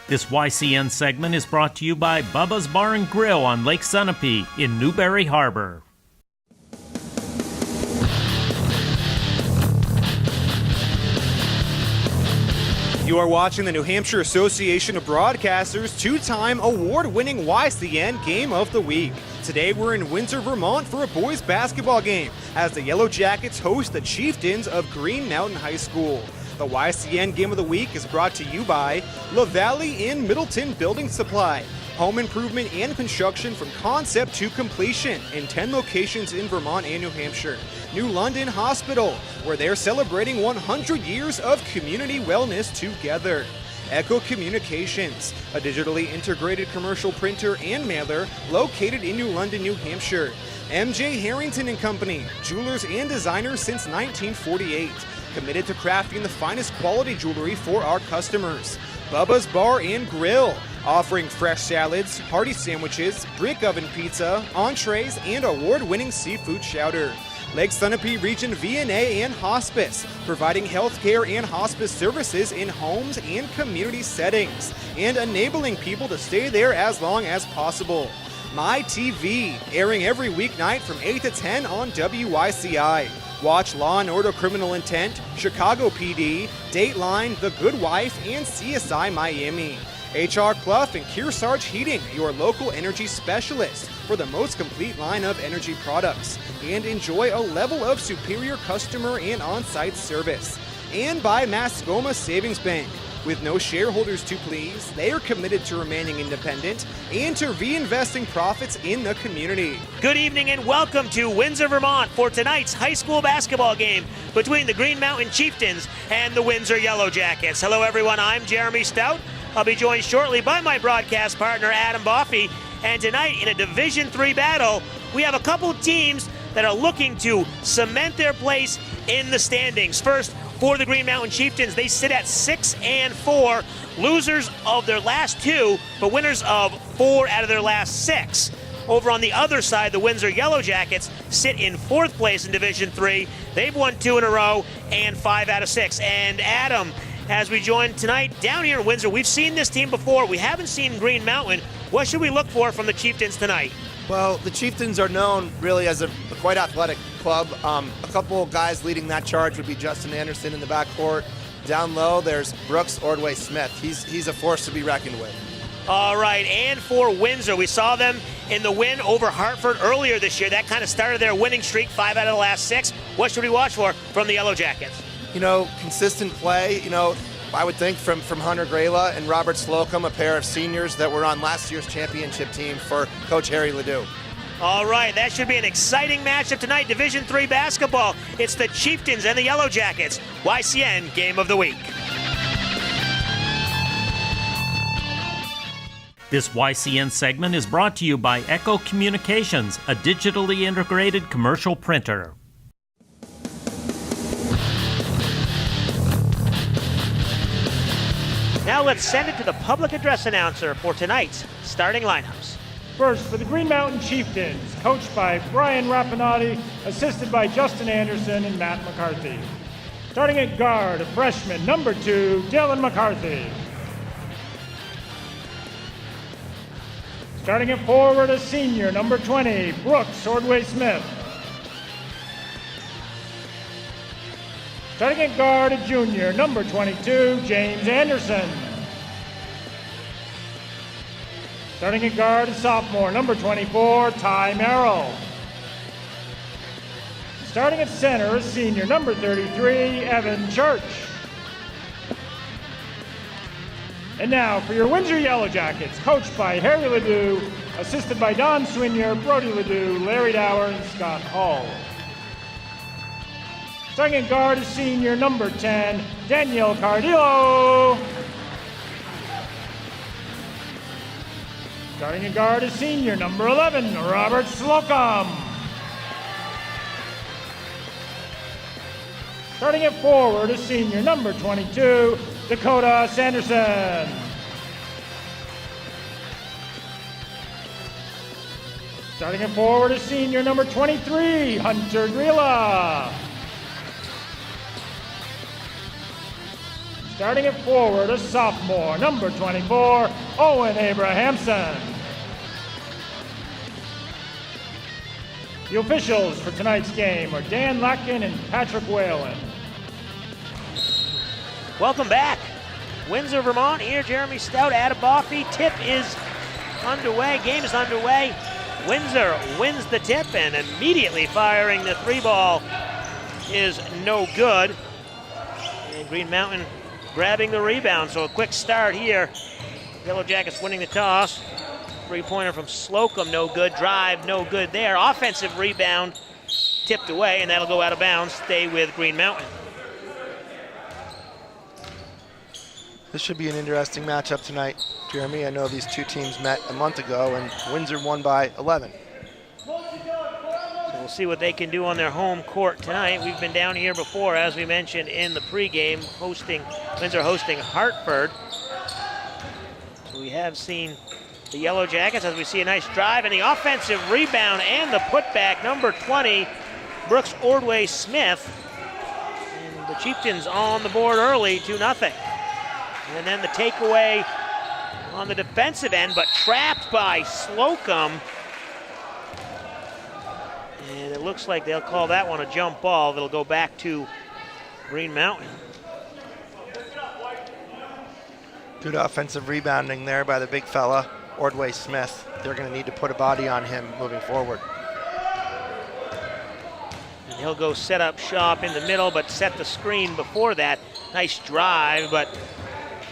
This YCN segment is brought to you by Bubba's Bar and Grill on Lake Sunapee in Newberry Harbor. You are watching the New Hampshire Association of Broadcasters' two-time award-winning YCN Game of the Week. Today we're in Windsor, Vermont for a boys basketball game as the Yellow Jackets host the Chieftains of Green Mountain High School. The YCN Game of the Week is brought to you by La Valley in Middleton Building Supply. Home improvement and construction from concept to completion in 10 locations in Vermont and New Hampshire. New London Hospital, where they're celebrating 100 years of community wellness together. Echo Communications, a digitally integrated commercial printer and mailer located in New London, New Hampshire. MJ Harrington and Company, jewelers and designers since 1948. Committed to crafting the finest quality jewelry for our customers. Bubba's Bar and Grill, offering fresh salads, hearty sandwiches, brick oven pizza, entrees, and award-winning seafood chowder. Lake Sunapee Region VNA and Hospice, providing healthcare and hospice services in homes and community settings, and enabling people to stay there as long as possible. My TV, airing every weeknight from 8 to 10 on WYCI. Watch Law & Order Criminal Intent, Chicago PD, Dateline, The Good Wife, and CSI Miami. HR Clough and Kearsarge Heating, your local energy specialist for the most complete line of energy products. And enjoy a level of superior customer and on-site service. And by Mascoma Savings Bank. With no shareholders to please, they are committed to remaining independent and to reinvesting profits in the community. Good evening and welcome to Windsor, Vermont for tonight's high school basketball game between the Green Mountain Chieftains and the Windsor Yellow Jackets. Hello everyone, I'm Jeremy Stout. I'll be joined shortly by my broadcast partner Adam Boffey. And tonight in a Division III battle, we have a couple teams that are looking to cement their place in the standings. First, for the Green Mountain Chieftains, they sit at 6-4, losers of their last two, but winners of 4 out of their last 6. Over on the other side, the Windsor Yellow Jackets sit in 4th place in Division III. They've won 2 in a row and 5 out of 6. And Adam, as we join tonight down here in Windsor, we've seen this team before. We haven't seen Green Mountain. What should we look for from the Chieftains tonight? Well, the Chieftains are known really as a quite athletic club. A couple of guys leading that charge would be Justin Anderson in the backcourt. Down low, there's Brooks Ordway-Smith. He's a force to be reckoned with. All right, and for Windsor, we saw them in the win over Hartford earlier this year. That kind of started their winning streak, 5 out of the last 6. What should we watch for from the Yellow Jackets? You know, consistent play, I would think from Hunter Grayla and Robert Slocum, a pair of seniors that were on last year's championship team for Coach Harry Ledoux. All right, that should be an exciting matchup tonight. Division III basketball. It's the Chieftains and the Yellow Jackets. YCN Game of the Week. This YCN segment is brought to you by Echo Communications, a digitally integrated commercial printer. Now let's send it to the public address announcer for tonight's starting lineups. First, for the Green Mountain Chieftains, coached by Brian Rapinati, assisted by Justin Anderson and Matt McCarthy. Starting at guard, a freshman, number 2, Dylan McCarthy. Starting at forward, a senior, number 20, Brooks Ordway-Smith. Starting at guard, a junior, number 22, James Anderson. Starting at guard, a sophomore, number 24, Ty Merrill. Starting at center, a senior, number 33, Evan Church. And now for your Windsor Yellow Jackets, coached by Harry Ledoux, assisted by Don Swinier, Brody Ledoux, Larry Dower, and Scott Hall. Starting at guard is senior number 10, Daniel Cardillo. Starting at guard is senior number 11, Robert Slocum. Starting at forward is senior number 22, Dakota Sanderson. Starting at forward is senior number 23, Hunter Grilla. Starting at forward, a sophomore, number 24, Owen Abrahamson. The officials for tonight's game are Dan Latkin and Patrick Whalen. Welcome back. Windsor, Vermont, here, Jeremy Stout, Adam Boffey. Tip is underway, game is underway. Windsor wins the tip, and immediately firing the 3-ball is no good. And Green Mountain grabbing the rebound, so a quick start here. Yellow Jackets winning the toss. 3-pointer from Slocum, no good. Drive, no good there. Offensive rebound, tipped away, and that'll go out of bounds. Stay with Green Mountain. This should be an interesting matchup tonight, Jeremy. I know these two teams met a month ago, and Windsor won by 11. So we'll see what they can do on their home court tonight. We've been down here before, as we mentioned in the pregame, Windsor hosting Hartford. So we have seen the Yellow Jackets as we see a nice drive and the offensive rebound and the putback. Number 20, Brooks Ordway Smith. And the Chieftains on the board early, 2-0. And then the takeaway on the defensive end, but trapped by Slocum. And it looks like they'll call that one a jump ball. That'll go back to Green Mountain. Good offensive rebounding there by the big fella, Ordway Smith. They're going to need to put a body on him moving forward. And he'll go set up shop in the middle, but set the screen before that. Nice drive, but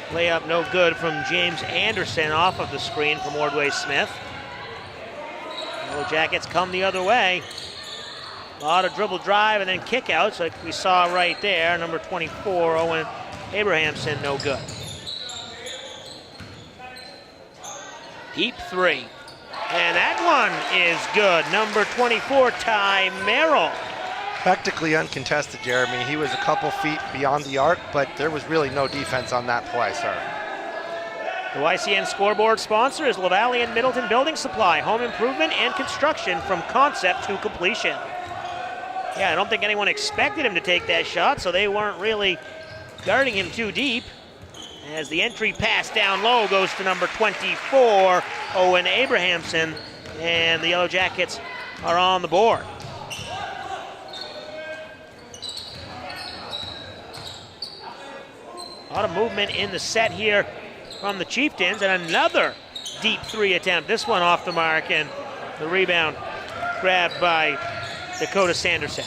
layup no good from James Anderson off of the screen from Ordway Smith. Yellow Jackets come the other way. A lot of dribble drive and then kickouts like we saw right there. Number 24, Owen Abrahamson, no good. Deep three. And that one is good. Number 24, Ty Merrill. Practically uncontested, Jeremy. He was a couple feet beyond the arc, but there was really no defense on that play, sir. The YCN scoreboard sponsor is LaValle and Middleton Building Supply, home improvement and construction from concept to completion. Yeah, I don't think anyone expected him to take that shot, so they weren't really guarding him too deep. As the entry pass down low goes to number 24, Owen Abrahamson, and the Yellow Jackets are on the board. A lot of movement in the set here from the Chieftains, and another deep three attempt. This one off the mark, and the rebound grabbed by Dakota Sanderson.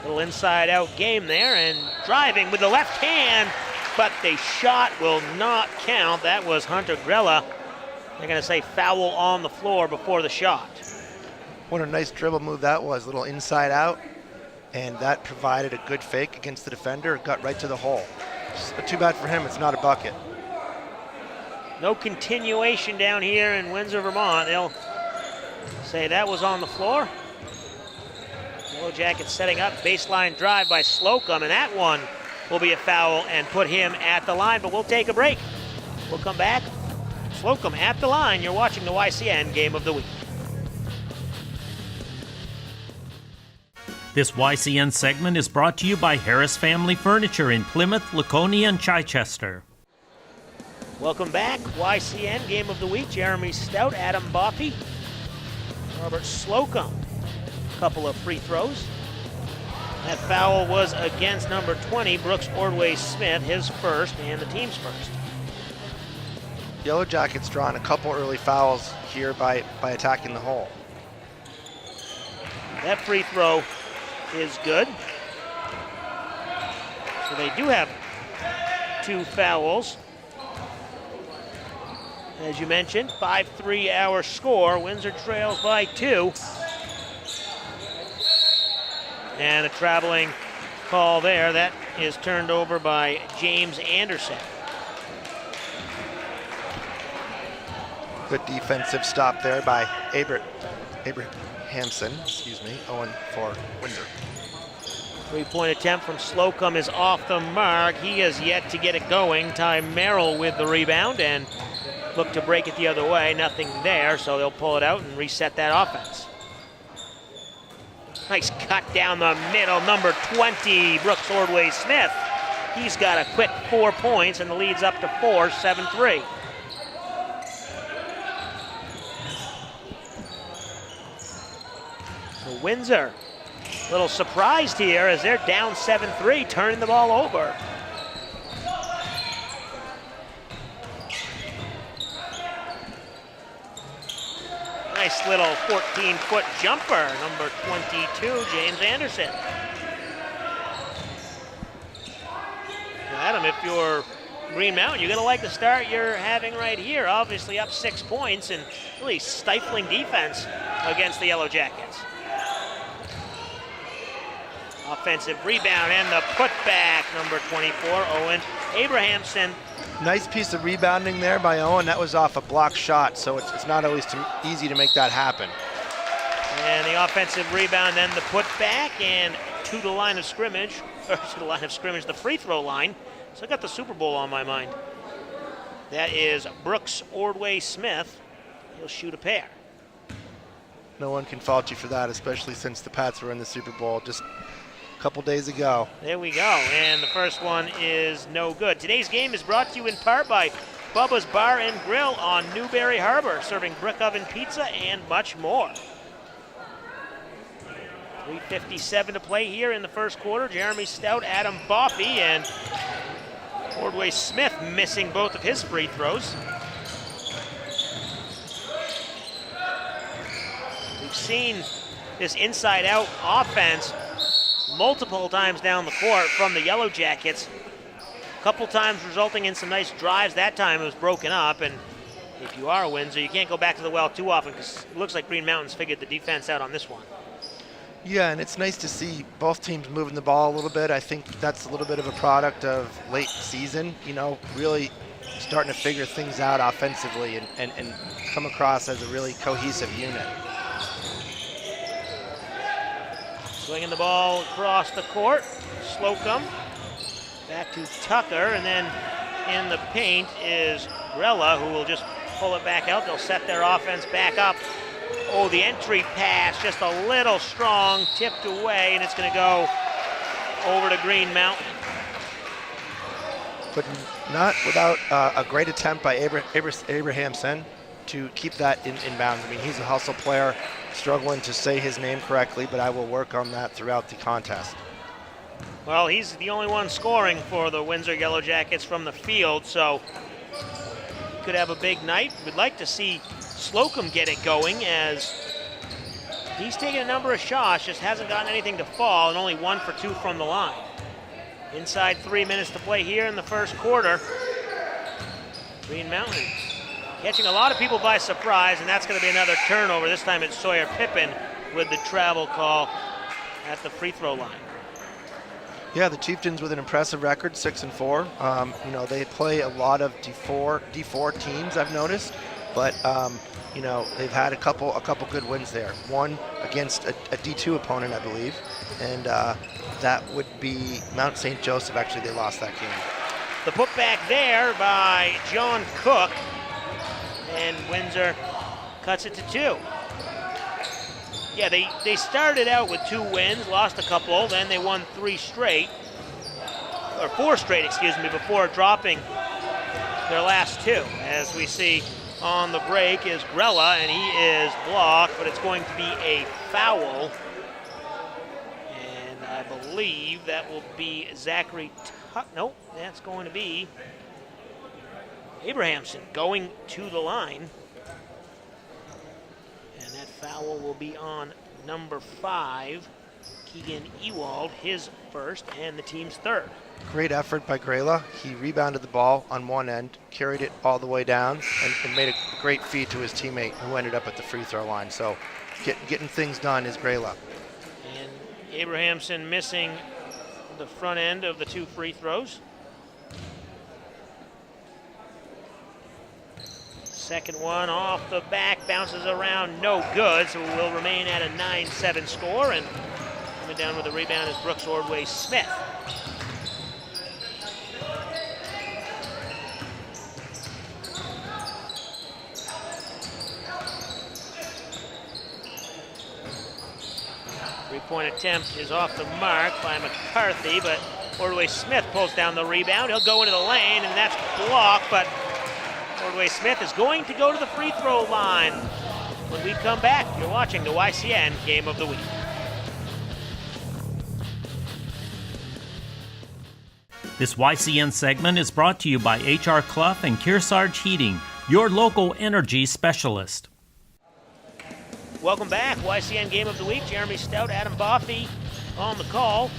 Little inside-out game there, and driving with the left hand, but the shot will not count. That was Hunter Grella. They're going to say foul on the floor before the shot. What a nice dribble move that was, little inside out, and that provided a good fake against the defender. It got right to the hole. But too bad for him, it's not a bucket. No continuation down here in Windsor, Vermont. They'll say that was on the floor. Yellow Jackets setting up, baseline drive by Slocum, and that one will be a foul and put him at the line, but we'll take a break. We'll come back. Slocum at the line. You're watching the YCN Game of the Week. This YCN segment is brought to you by Harris Family Furniture in Plymouth, Laconia, and Chichester. Welcome back. YCN Game of the Week. Jeremy Stout, Adam Boffey, Robert Slocum. Couple of free throws. That foul was against number 20, Brooks Ordway Smith, his first and the team's first. Yellow Jackets drawing a couple early fouls here by attacking the hole. That free throw is good. So they do have 2 fouls. As you mentioned, 5-3 our score. Windsor trails by 2. And a traveling call there. That is turned over by James Anderson. Good defensive stop there by Abrahamson, Owen for Windsor. 3-point attempt from Slocum is off the mark. He has yet to get it going. Ty Merrill with the rebound and look to break it the other way. Nothing there, so they'll pull it out and reset that offense. Nice cut down the middle, number 20, Brooks Ordway Smith. He's got a quick 4 points, and the lead's up to 4, 7-3. So Windsor, a little surprised here as they're down 7-3, turning the ball over. Nice little 14-foot jumper, number 22, James Anderson. Adam, if you're Green Mountain, you're going to like the start you're having right here. Obviously up 6 points and really stifling defense against the Yellow Jackets. Offensive rebound and the putback, number 24, Owen Abrahamson. Nice piece of rebounding there by Owen. That was off a block shot, so it's not always easy to make that happen. And the offensive rebound, then the putback, and to the line of scrimmage, the free throw line. So I got the Super Bowl on my mind. That is Brooks Ordway Smith. He'll shoot a pair. No one can fault you for that, especially since the Pats were in the Super Bowl just a couple days ago. There we go, and the first one is no good. Today's game is brought to you in part by Bubba's Bar and Grill on Newberry Harbor, serving brick oven pizza and much more. 3:57 to play here in the first quarter. Jeremy Stout, Adam Boffey, and Ordway Smith missing both of his free throws. We've seen this inside-out offense multiple times down the court from the Yellow Jackets. A couple times resulting in some nice drives. That time it was broken up, and if you are Windsor, you can't go back to the well too often because it looks like Green Mountains figured the defense out on this one. Yeah, and it's nice to see both teams moving the ball a little bit. I think that's a little bit of a product of late season, really starting to figure things out offensively and come across as a really cohesive unit. Swinging the ball across the court, Slocum, back to Tucker, and then in the paint is Grella, who will just pull it back out. They'll set their offense back up. Oh, the entry pass, just a little strong, tipped away, and it's going to go over to Green Mountain. But not without a great attempt by Abrahamson to keep that in bounds. I mean, he's a hustle player, struggling to say his name correctly, but I will work on that throughout the contest. Well, he's the only one scoring for the Windsor Yellow Jackets from the field, so he could have a big night. We'd like to see Slocum get it going as he's taken a number of shots, just hasn't gotten anything to fall, and only 1 for 2 from the line. Inside 3 minutes to play here in the first quarter. Green Mountain catching a lot of people by surprise, and that's going to be another turnover. This time it's Sawyer Pippin with the travel call at the free throw line. Yeah, the Chieftains with an impressive record, 6-4. They play a lot of D4 teams, I've noticed, but they've had a couple good wins there. One against a D2 opponent, I believe, and that would be Mount St. Joseph. Actually, they lost that game. The putback there by John Cook, and Windsor cuts it to 2. Yeah, they started out with 2 wins, lost a couple, then they won 4 straight, before dropping their last 2. As we see on the break is Grella, and he is blocked, but it's going to be a foul. And I believe that will be Zachary nope, that's going to be Abrahamson going to the line. And that foul will be on number 5, Keegan Ewald, his first and the team's third. Great effort by Grela. He rebounded the ball on one end, carried it all the way down, and made a great feed to his teammate who ended up at the free throw line. So getting things done is Grela. And Abrahamson missing the front end of the 2 free throws. Second one off the back, bounces around, no good, so we'll remain at a 9-7 score, and coming down with the rebound is Brooks Ordway Smith. Three-point attempt is off the mark by McCarthy, but Ordway Smith pulls down the rebound. He'll go into the lane, and that's blocked, but Ordway Smith is going to go to the free throw line. When we come back, you're watching the YCN Game of the Week. This YCN segment is brought to you by H.R. Clough and Kearsarge Heating, your local energy specialist. Welcome back, YCN Game of the Week. Jeremy Stout, Adam Boffey on the call.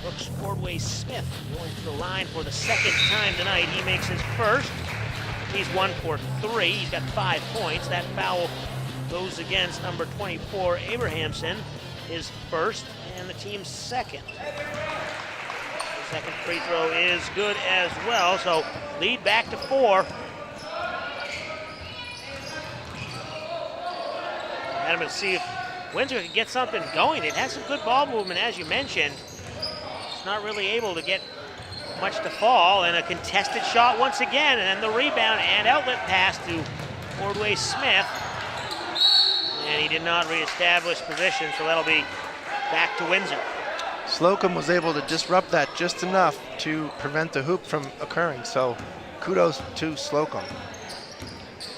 Brooks Ordway Smith going to the line for the second time tonight. He makes his first. He's 1 for 3. He's got 5 points. That foul goes against number 24, Abrahamson, his first and the team's second. The second free throw is good as well, so lead back to 4. Adam, to see if Windsor can get something going. It has some good ball movement, as you mentioned. It's not really able to get much to fall, and a contested shot once again, and then the rebound and outlet pass to Ordway Smith. And he did not reestablish position, so that'll be back to Windsor. Slocum was able to disrupt that just enough to prevent the hoop from occurring, so kudos to Slocum.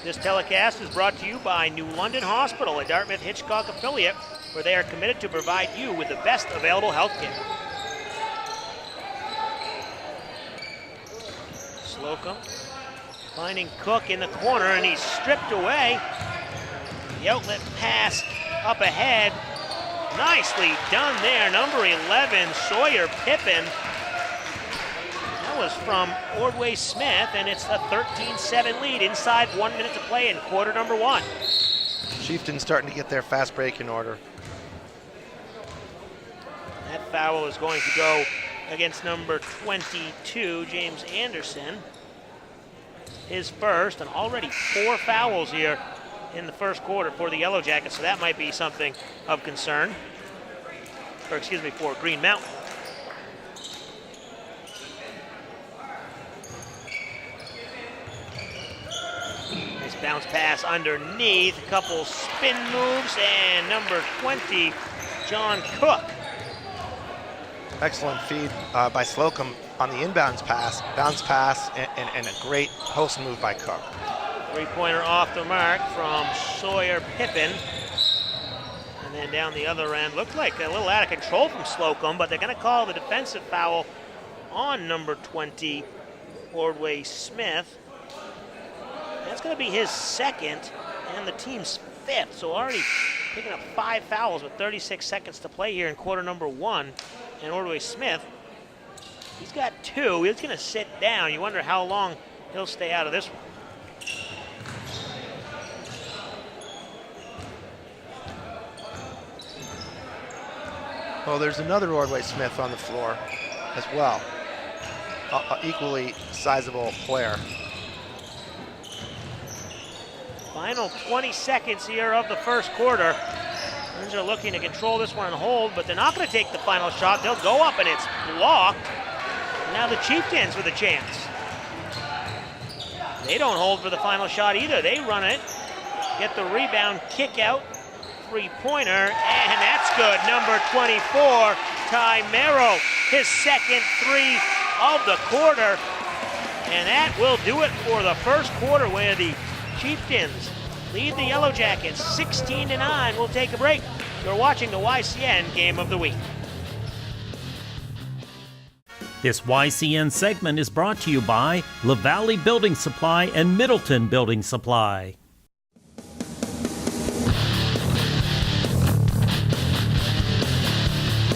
This telecast is brought to you by New London Hospital, a Dartmouth Hitchcock affiliate, where they are committed to provide you with the best available health care. Slocum finding Cook in the corner, and he's stripped away. The outlet pass up ahead. Nicely done there. Number 11, Sawyer Pippin. That was from Ordway Smith, and it's a 13-7 lead inside 1 minute to play in quarter number 1. Chieftains starting to get their fast break in order. That foul is going to go against number 22, James Anderson. His first, and already 4 fouls here in the first quarter for the Yellow Jackets, so that might be something of concern. Or excuse me, for Green Mountain. Nice bounce pass underneath, a couple spin moves, and number 20, John Cook. Excellent feed by Slocum on the inbounds pass, bounce pass, and a great post move by Cook. Three-pointer off the mark from Sawyer Pippin. And then down the other end, looked like a little out of control from Slocum, but they're going to call the defensive foul on number 20, Ordway Smith. That's going to be his second and the team's 5th, so already picking up 5 fouls with 36 seconds to play here in quarter number 1. And Ordway Smith, he's got 2. He's going to sit down. You wonder how long he'll stay out of this one. Well, there's another Ordway Smith on the floor as well. Equally sizable player. Final 20 seconds here of the first quarter. Windsor looking to control this one and hold, but they're not going to take the final shot. They'll go up, and it's blocked. Now the Chieftains with a chance. They don't hold for the final shot either. They run it, get the rebound, kick out, three-pointer, and that's good. Number 24, Ty Merrow, his second 3 of the quarter. And that will do it for the first quarter, where the Chieftains lead the Yellow Jackets 16-9. We'll take a break. You're watching the YCN Game of the Week. This YCN segment is brought to you by La Valley Building Supply and Middleton Building Supply.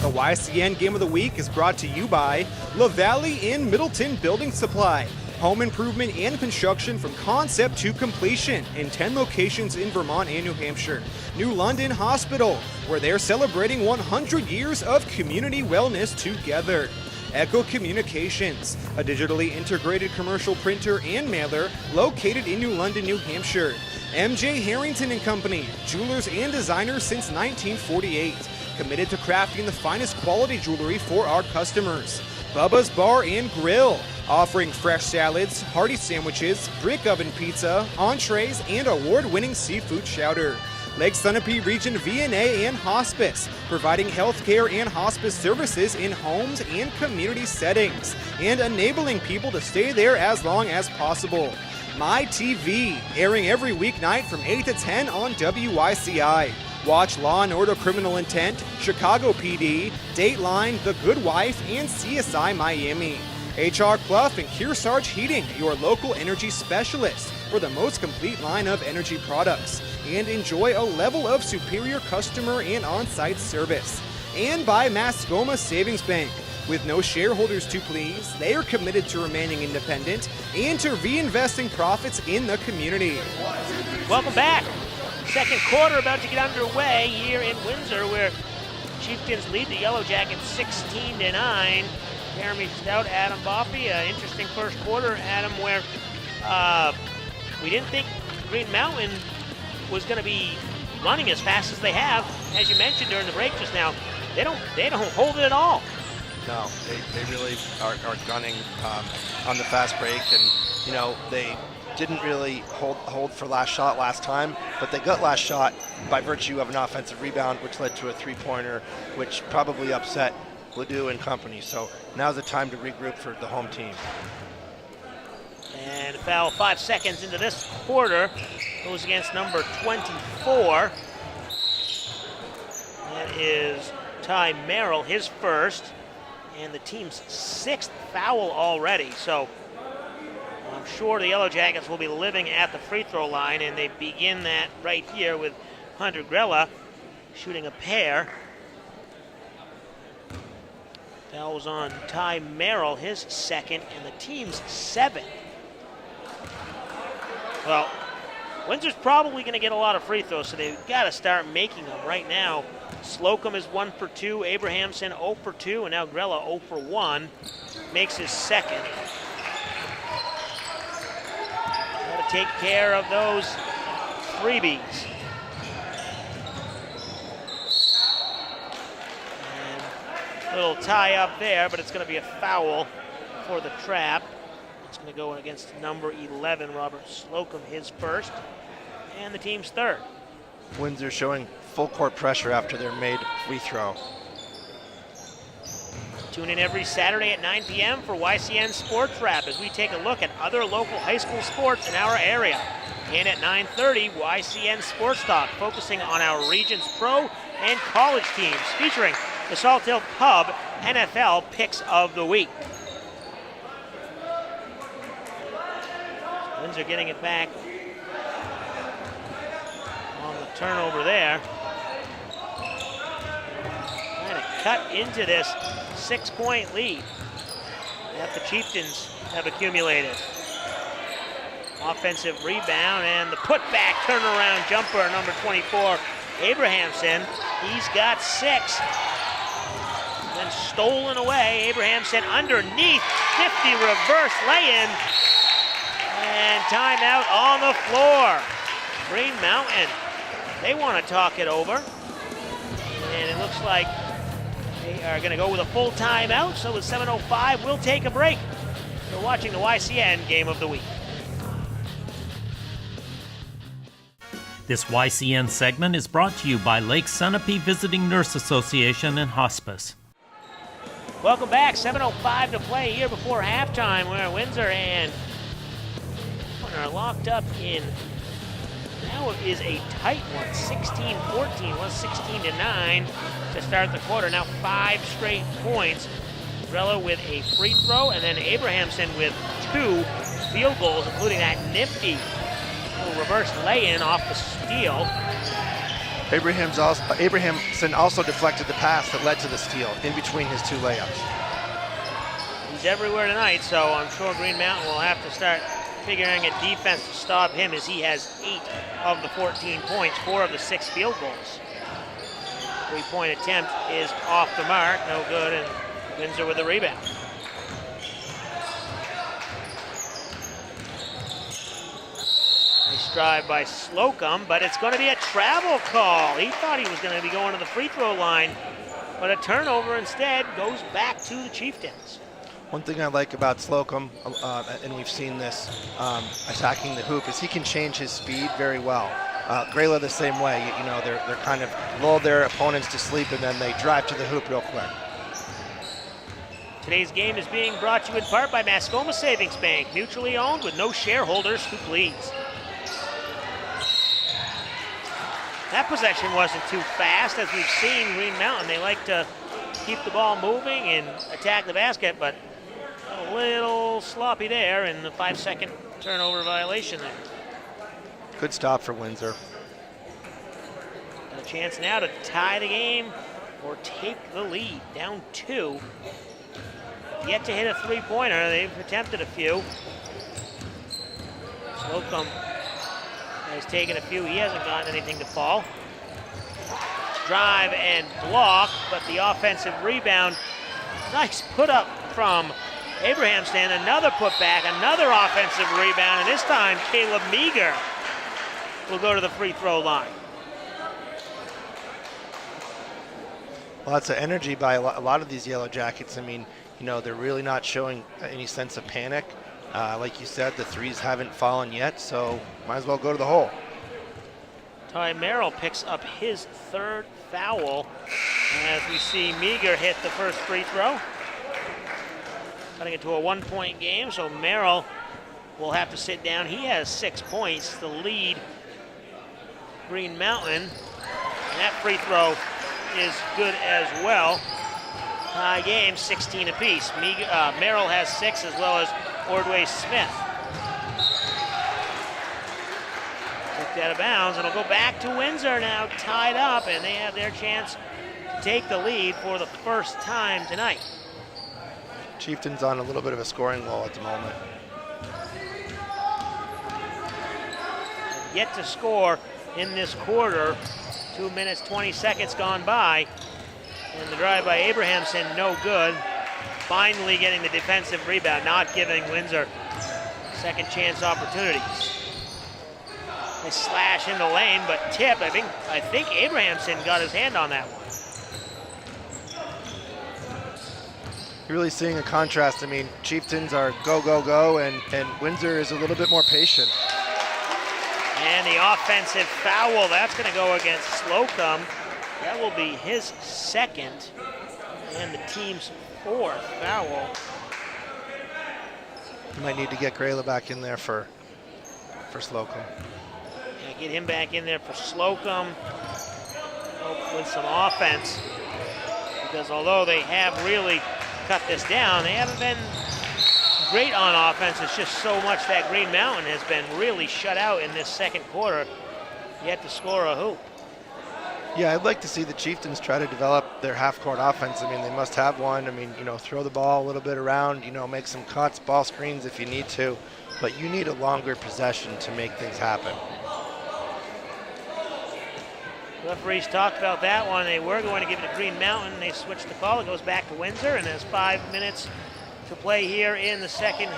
The YCN Game of the Week is brought to you by La Valley in Middleton Building Supply. Home improvement and construction from concept to completion in 10 locations in Vermont and New Hampshire. New London Hospital, where they're celebrating 100 years of community wellness together. Echo Communications, a digitally integrated commercial printer and mailer located in New London, New Hampshire. MJ Harrington and Company, jewelers and designers since 1948. Committed to crafting the finest quality jewelry for our customers. Bubba's Bar and Grill, offering fresh salads, hearty sandwiches, brick oven pizza, entrees, and award-winning seafood chowder. Lake Sunapee Region VNA and Hospice, providing healthcare and hospice services in homes and community settings, and enabling people to stay there as long as possible. My TV, airing every weeknight from 8 to 10 on WYCI. Watch Law & Order Criminal Intent, Chicago PD, Dateline, The Good Wife, and CSI Miami. HR Clough and Kearsarge Heating, your local energy specialist for the most complete line of energy products. And enjoy a level of superior customer and on-site service. And by Mascoma Savings Bank. With no shareholders to please, they are committed to remaining independent and to reinvesting profits in the community. Welcome back. Second quarter about to get underway here in Windsor, where Chieftains lead the Yellow Jackets 16-9. Jeremy Stout, Adam Boffey, an interesting first quarter, Adam, where we didn't think Green Mountain was going to be running as fast as they have. As you mentioned during the break just now, they don't hold it at all. No, they really are gunning on the fast break, and you know they didn't really hold for last shot last time, but they got last shot by virtue of an offensive rebound, which led to a three-pointer, which probably upset Ledoux and company. So now's the time to regroup for the home team. And foul 5 seconds into this quarter goes against number 24. That is Ty Merrill, his first, and the team's 6th foul already. So I'm sure the Yellow Jackets will be living at the free throw line, and they begin that right here with Hunter Grella shooting a pair. That was on Ty Merrill, his second, and the team's 7th. Well, Windsor's probably going to get a lot of free throws, so they've got to start making them right now. Slocum is 1 for 2, Abrahamson 0 for 2, and now Grella 0 for 1. Makes his second. Got to take care of those freebies. And a little tie up there, but it's going to be a foul for the trap. It's going to go against number 11, Robert Slocum, his first, and the team's 3rd. Windsor showing full court pressure after their made free throw. Tune in every Saturday at 9 p.m. for YCN Sports Wrap as we take a look at other local high school sports in our area. And at 9:30, YCN Sports Talk, focusing on our region's pro and college teams, featuring the Salt Hill Pub NFL Picks of the Week. Windsor getting it back on the turnover there. Trying to cut into this 6-point lead that the Chieftains have accumulated. Offensive rebound and the putback turnaround jumper, number 24, Abrahamson. He's got 6. Then stolen away. Abrahamson underneath, nifty reverse lay-in. And timeout on the floor. Green Mountain, they want to talk it over. And it looks like they are going to go with a full timeout. So with 7:05, we'll take a break. You're watching the YCN Game of the Week. This YCN segment is brought to you by Lake Sunapee Visiting Nurse Association and Hospice. Welcome back. 7:05 to play here before halftime. We're at Windsor and are locked up in, now it is a tight one, 16-14, was 16-9 to start the quarter. Now 5 straight points. Grella with a free throw, and then Abrahamson with 2 field goals, including that nifty little reverse lay-in off the steal. Abrahamson also deflected the pass that led to the steal in between his 2 layups. He's everywhere tonight, so I'm sure Green Mountain will have to start figuring a defense to stop him, as he has 8 of the 14 points, 4 of the 6 field goals. 3-point attempt is off the mark, no good, and Windsor with the rebound. Nice drive by Slocum, but it's going to be a travel call. He thought he was going to be going to the free throw line, but a turnover instead goes back to the Chieftains. One thing I like about Slocum, and we've seen this attacking the hoop, is he can change his speed very well. Grayla the same way. You know, they're kind of lull their opponents to sleep, and then they drive to the hoop real quick. Today's game is being brought to you in part by Mascoma Savings Bank, mutually owned with no shareholders who please. That possession wasn't too fast. As we've seen, Green Mountain, they like to keep the ball moving and attack the basket, but a little sloppy there, and the 5-second turnover violation there. Good stop for Windsor. And a chance now to tie the game or take the lead, down 2. Yet to hit a three-pointer. They've attempted a few. Slocum has taken a few. He hasn't gotten anything to fall. Drive and block, but the offensive rebound. Nice put up from Abrahamson. Another putback, another offensive rebound, and this time Caleb Meager will go to the free throw line. Lots of energy by a lot of these Yellow Jackets. I mean, you know, they're really not showing any sense of panic. Like you said, the threes haven't fallen yet, so might as well go to the hole. Ty Merrill picks up his 3rd foul as we see Meager hit the first free throw. Cutting it to a 1-point game, so Merrill will have to sit down. He has 6 points to lead Green Mountain, and that free throw is good as well. Tie game, 16 apiece. Merrill has 6, as well as Ordway Smith. Kicked out of bounds. It'll go back to Windsor now, tied up, and they have their chance to take the lead for the first time tonight. Chieftain's on a little bit of a scoring lull at the moment. Yet to score in this quarter. 2 minutes, 20 seconds gone by. And the drive by Abrahamson, no good. Finally getting the defensive rebound, not giving Windsor second chance opportunities. They slash in the lane, but tip. I think Abrahamson got his hand on that one. You're really seeing a contrast. I mean, Chieftains are go, go, go, and Windsor is a little bit more patient. And the offensive foul, that's going to go against Slocum. That will be his 2nd and the team's 4th foul. You might need to get Grayla back in there for Slocum. Yeah, get him back in there for Slocum. Help with some offense. Because although they have really cut this down, they haven't been great on offense. It's just so much that Green Mountain has been really shut out in this second quarter, yet to score a hoop. Yeah, I'd like to see the Chieftains try to develop their half-court offense. I mean, they must have one. I mean, you know, throw the ball a little bit around, you know, make some cuts, ball screens if you need to, but you need a longer possession to make things happen. Referees talked about that one. They were going to give it to Green Mountain. They switched the call. It goes back to Windsor, and there's 5 minutes to play here in the second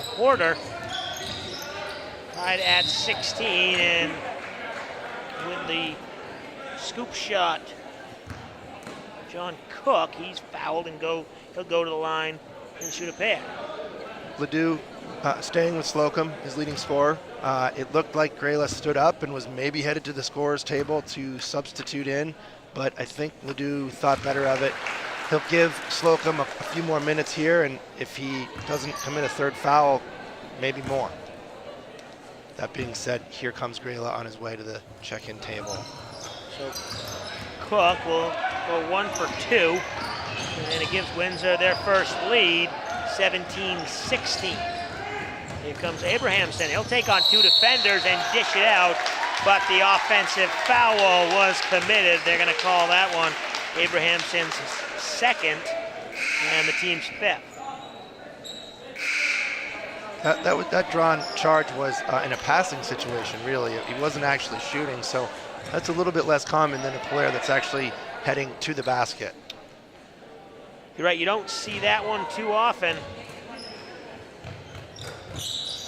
quarter. Tied at 16, and with the scoop shot, John Cook, he's fouled and he'll go to the line and shoot a pair. Ledoux staying with Slocum, his leading scorer. It looked like Grayla stood up and was maybe headed to the scorer's table to substitute in, but I think Ledoux thought better of it. He'll give Slocum a few more minutes here, and if he doesn't commit a 3rd foul, maybe more. That being said, here comes Grayla on his way to the check-in table. So Cook will go 1 for 2, and it gives Windsor their first lead, 17-16. Here comes Abrahamson. He'll take on 2 defenders and dish it out, but the offensive foul was committed. They're going to call that one Abrahamson's 2nd and the team's 5th. That drawn charge was in a passing situation, really. He wasn't actually shooting, so that's a little bit less common than a player that's actually heading to the basket. You're right, you don't see that one too often.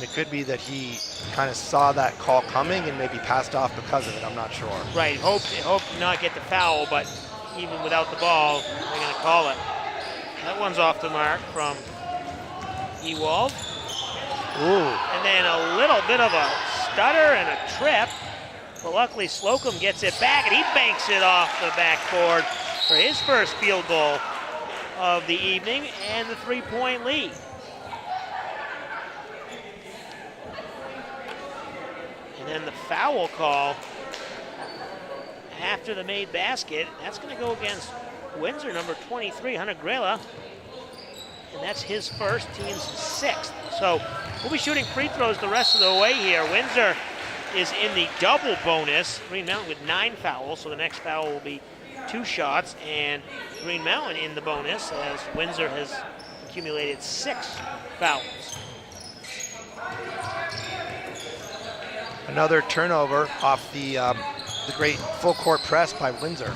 It could be that he kind of saw that call coming and maybe passed off because of it. I'm not sure. Right, hope to not get the foul, but even without the ball, they're going to call it. That one's off the mark from Ewald. Ooh. And then a little bit of a stutter and a trip. But luckily, Slocum gets it back, and he banks it off the backboard for his first field goal of the evening and the 3-point lead. And then the foul call after the made basket, that's going to go against Windsor, number 23, Hunter Grela. And that's his first, team's sixth. So we'll be shooting free throws the rest of the way here. Windsor is in the double bonus. Green Mountain with 9 fouls, so the next foul will be 2 shots. And Green Mountain in the bonus as Windsor has accumulated 6 fouls. Another turnover off the great full court press by Windsor.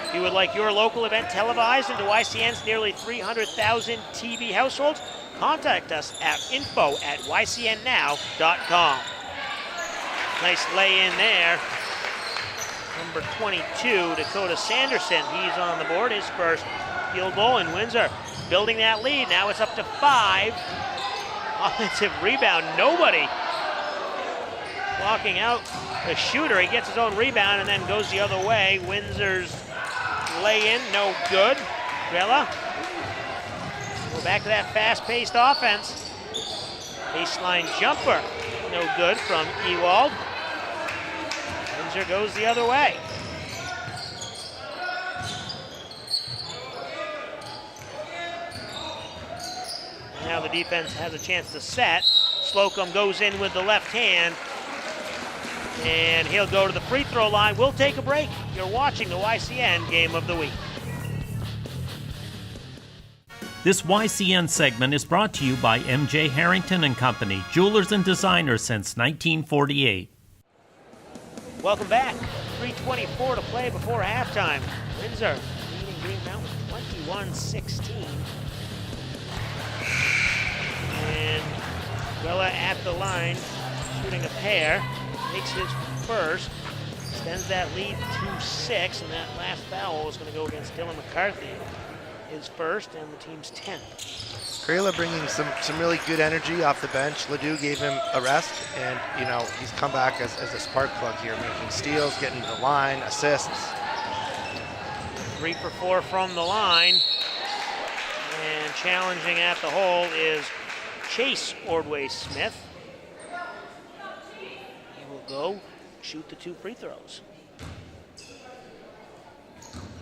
If you would like your local event televised into YCN's nearly 300,000 TV households, contact us at info@ycnnow.com. Nice lay in there. Number 22, Dakota Sanderson. He's on the board, his first field goal, and Windsor building that lead. Now it's up to 5. Offensive rebound, nobody blocking out the shooter. He gets his own rebound and then goes the other way. Windsor's lay in, no good. Grella. We're back to that fast-paced offense. Baseline jumper, no good from Ewald. Windsor goes the other way. Now the defense has a chance to set. Slocum goes in with the left hand, and he'll go to the free throw line. We'll take a break. You're watching the YCN Game of the Week. This YCN segment is brought to you by MJ Harrington and Company, jewelers and designers since 1948. Welcome back. 3:24 to play before halftime. Windsor leading Green Mountain 21-16. And Grella at the line, shooting a pair, makes his first, extends that lead to 6, and that last foul is going to go against Dylan McCarthy. His first and the team's 10th. Grela bringing some really good energy off the bench. Ledoux gave him a rest, and he's come back as a spark plug here, making steals, getting to the line, assists. 3 for 4 from the line, and challenging at the hole is Chase Ordway-Smith. He will go shoot the 2 free throws.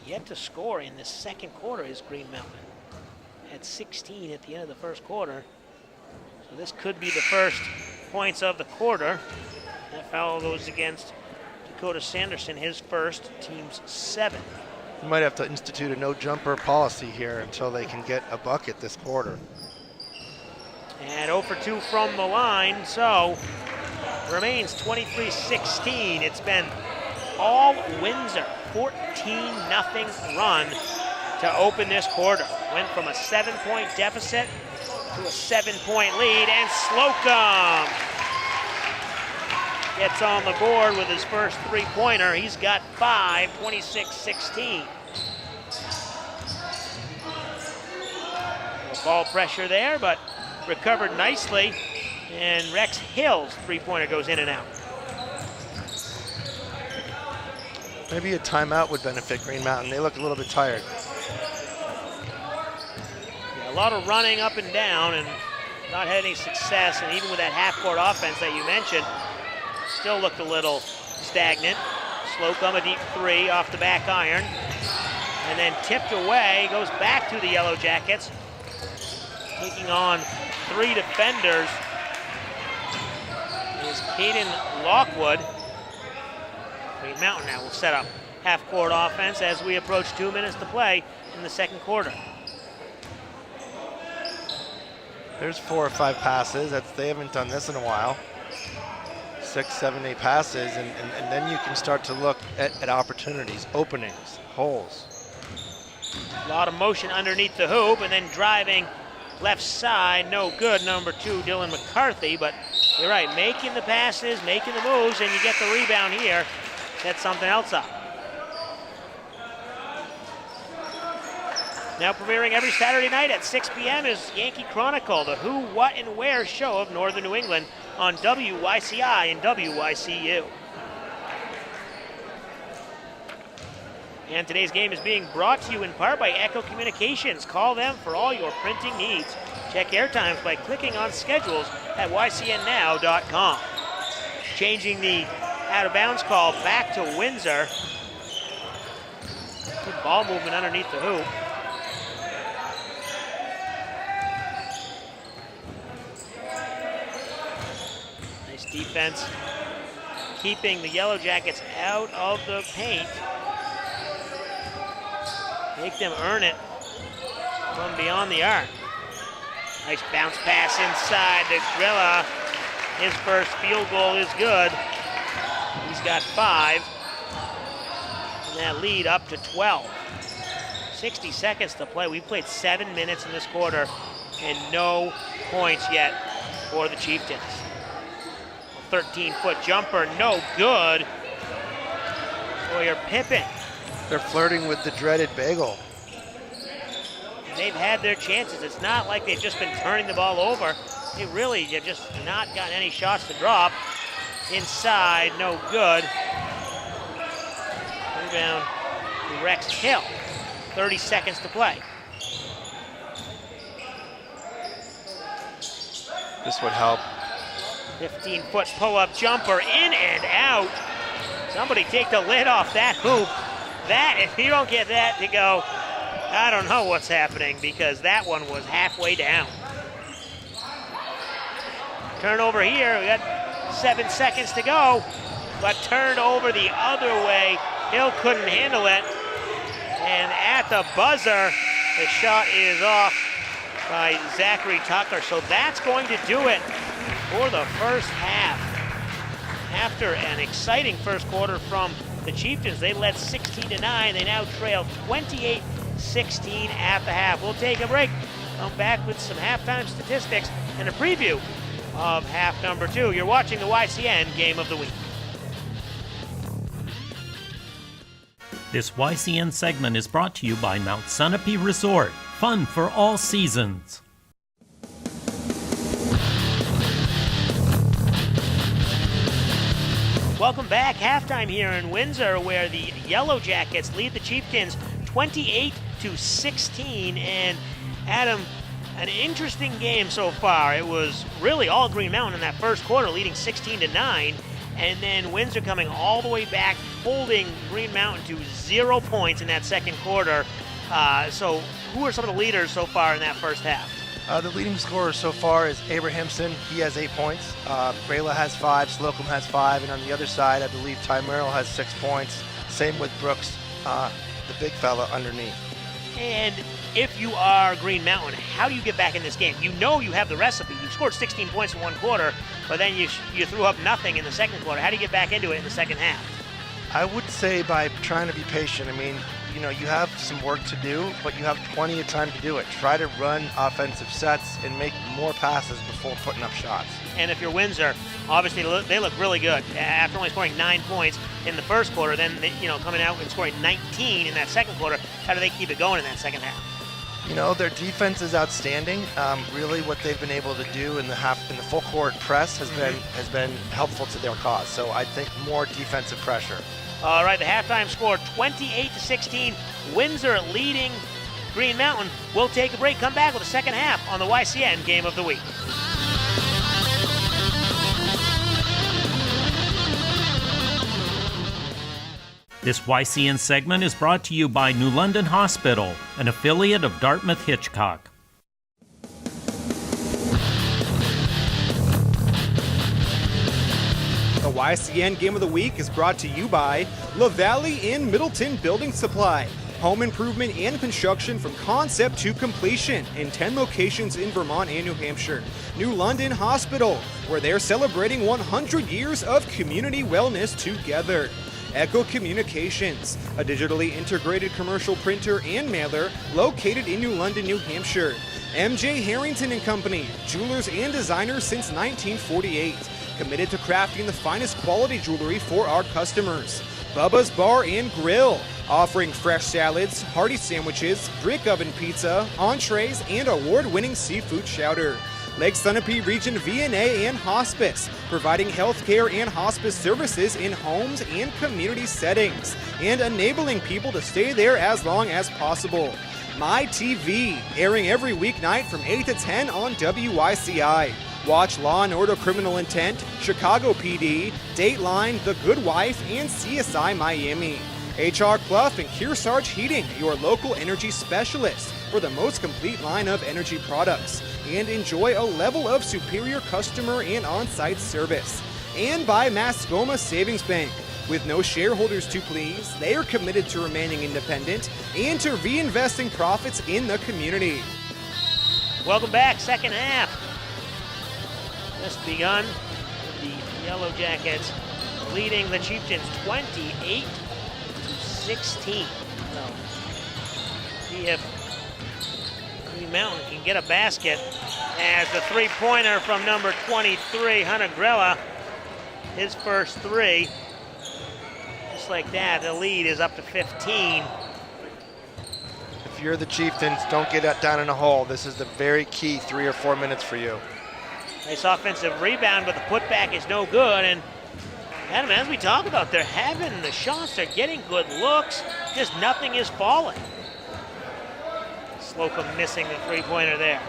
Yet to score in the second quarter is Green Mountain. At 16 at the end of the first quarter. So this could be the first points of the quarter. That foul goes against Dakota Sanderson, his first, team's 7th. You might have to institute a no-jumper policy here until they can get a bucket this quarter. And 0 for 2 from the line, so remains 23-16. It's been all Windsor, 14-0 run to open this quarter. Went from a 7-point deficit to a 7-point lead, and Slocum gets on the board with his first 3-pointer. He's got 5, 26-16. Ball pressure there, but recovered nicely, and Rex Hill's 3-pointer goes in and out. Maybe a timeout would benefit Green Mountain. They look a little bit tired. Yeah, a lot of running up and down and not had any success, and even with that half-court offense that you mentioned, still looked a little stagnant. Slocum a deep 3 off the back iron, and then tipped away, goes back to the Yellow Jackets, taking on 3 defenders is Caden Lockwood. Green Mountain now will set up half-court offense as we approach 2 minutes to play in the second quarter. There's 4 or 5 passes. They haven't done this in a while. 6, 7, 8 passes, and then you can start to look at opportunities, openings, holes. A lot of motion underneath the hoop, and then driving left side, no good, number 2, Dylan McCarthy, but you're right, making the passes, making the moves, and you get the rebound here. Set something else up. Now premiering every Saturday night at 6 p.m. is Yankee Chronicle, the who, what, and where show of Northern New England on WYCI and WYCU. And today's game is being brought to you in part by Echo Communications. Call them for all your printing needs. Check airtimes by clicking on schedules at ycnnow.com. Changing the out-of-bounds call back to Windsor. Good ball movement underneath the hoop. Nice defense, keeping the Yellow Jackets out of the paint. Make them earn it from beyond the arc. Nice bounce pass inside to Grilla. His first field goal is good. He's got 5. And that lead up to 12. 60 seconds to play. We played 7 minutes in this quarter and no points yet for the Chieftains. A 13-foot jumper, no good. Sawyer Pippin. They're flirting with the dreaded bagel. They've had their chances. It's not like they've just been turning the ball over. They really have just not gotten any shots to drop. Inside, no good. Rebound, Rex Hill. 30 seconds to play. This would help. 15-foot pull-up jumper, in and out. Somebody take the lid off that hoop. That, if you don't get that to go, I don't know what's happening, because that one was halfway down. Turnover here, we got 7 seconds to go, but turned over the other way. Hill couldn't handle it, and at the buzzer, the shot is off by Zachary Tucker. So that's going to do it for the first half. After an exciting first quarter from the Chieftains, they led 16-9. They now trail 28-16 at the half. We'll take a break. Come back with some halftime statistics and a preview of half number 2. You're watching the YCN Game of the Week. This YCN segment is brought to you by Mount Sunapee Resort. Fun for all seasons. Welcome back. Halftime here in Windsor, where the Yellow Jackets lead the Chieftains 28-16. And Adam, an interesting game so far. It was really all Green Mountain in that first quarter, leading 16-9. And then Windsor coming all the way back, holding Green Mountain to 0 points in that second quarter. So who are some of the leaders so far in that first half? The leading scorer so far is Abrahamson. He has 8 points. Brayla has 5. Slocum has 5. And on the other side, I believe Ty Merrill has 6 points. Same with Brooks, the big fella underneath. And if you are Green Mountain, how do you get back in this game? You know you have the recipe. You scored 16 points in one quarter, but then you threw up nothing in the second quarter. How do you get back into it in the second half? I would say by trying to be patient. I mean, you know, you have some work to do, but you have plenty of time to do it. Try to run offensive sets and make more passes before putting up shots. And if you're Windsor, obviously they look really good. After only scoring 9 points in the first quarter, then coming out and scoring 19 in that second quarter, how do they keep it going in that second half? You know, their defense is outstanding. Really, what they've been able to do in the full court press has been helpful to their cause. So I think more defensive pressure. All right, the halftime score 28-16. Windsor leading Green Mountain. We'll take a break. Come back with the second half on the YCN Game of the Week. This YCN segment is brought to you by New London Hospital, an affiliate of Dartmouth Hitchcock. The YCN Game of the Week is brought to you by LaValle in Middleton Building Supply. Home improvement and construction from concept to completion in 10 locations in Vermont and New Hampshire. New London Hospital, where they're celebrating 100 years of community wellness together. Echo Communications, a digitally integrated commercial printer and mailer located in New London, New Hampshire. MJ Harrington and Company, jewelers and designers since 1948. Committed to crafting the finest quality jewelry for our customers. Bubba's Bar and Grill, offering fresh salads, hearty sandwiches, brick oven pizza, entrees, and award-winning seafood chowder. Lake Sunapee Region VNA and Hospice, providing healthcare and hospice services in homes and community settings, and enabling people to stay there as long as possible. My TV, airing every weeknight from 8 to 10 on WYCI. Watch Law & Order Criminal Intent, Chicago PD, Dateline, The Good Wife, and CSI Miami. HR Clough and Kearsarge Heating, your local energy specialist for the most complete line of energy products. And enjoy a level of superior customer and on-site service. And by Mascoma Savings Bank. With no shareholders to please, they are committed to remaining independent and to reinvesting profits in the community. Welcome back, second half. Just begun with the Yellow Jackets leading the Chieftains 28-16. So, see if Green Mountain can get a basket as the three-pointer from number 23, Hunter Grella, his first three. Just like that, the lead is up to 15. If you're the Chieftains, don't get down in a hole. This is the very key 3 or 4 minutes for you. Nice offensive rebound, but the putback is no good. And Adam, as we talk about, they're having the shots, they're getting good looks, just nothing is falling. Slocum missing the three-pointer there.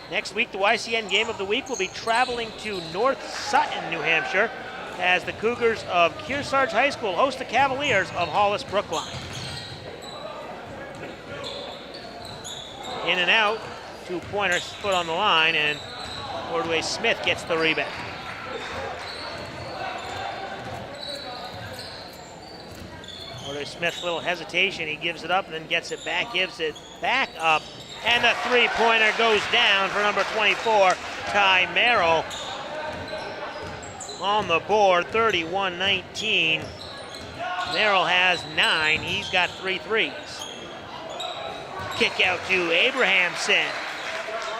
Next week, the YCN game of the week will be traveling to North Sutton, New Hampshire, as the Cougars of Kearsarge High School host the Cavaliers of Hollis Brookline. In and out, two-pointers put on the line, and Ordway Smith gets the rebound. Ordway Smith, little hesitation, he gives it up and then gets it back, gives it back up, and the three-pointer goes down for number 24, Ty Merrill. On the board, 31-19. Merrill has 9, he's got 3 threes. Kick out to Abrahamson.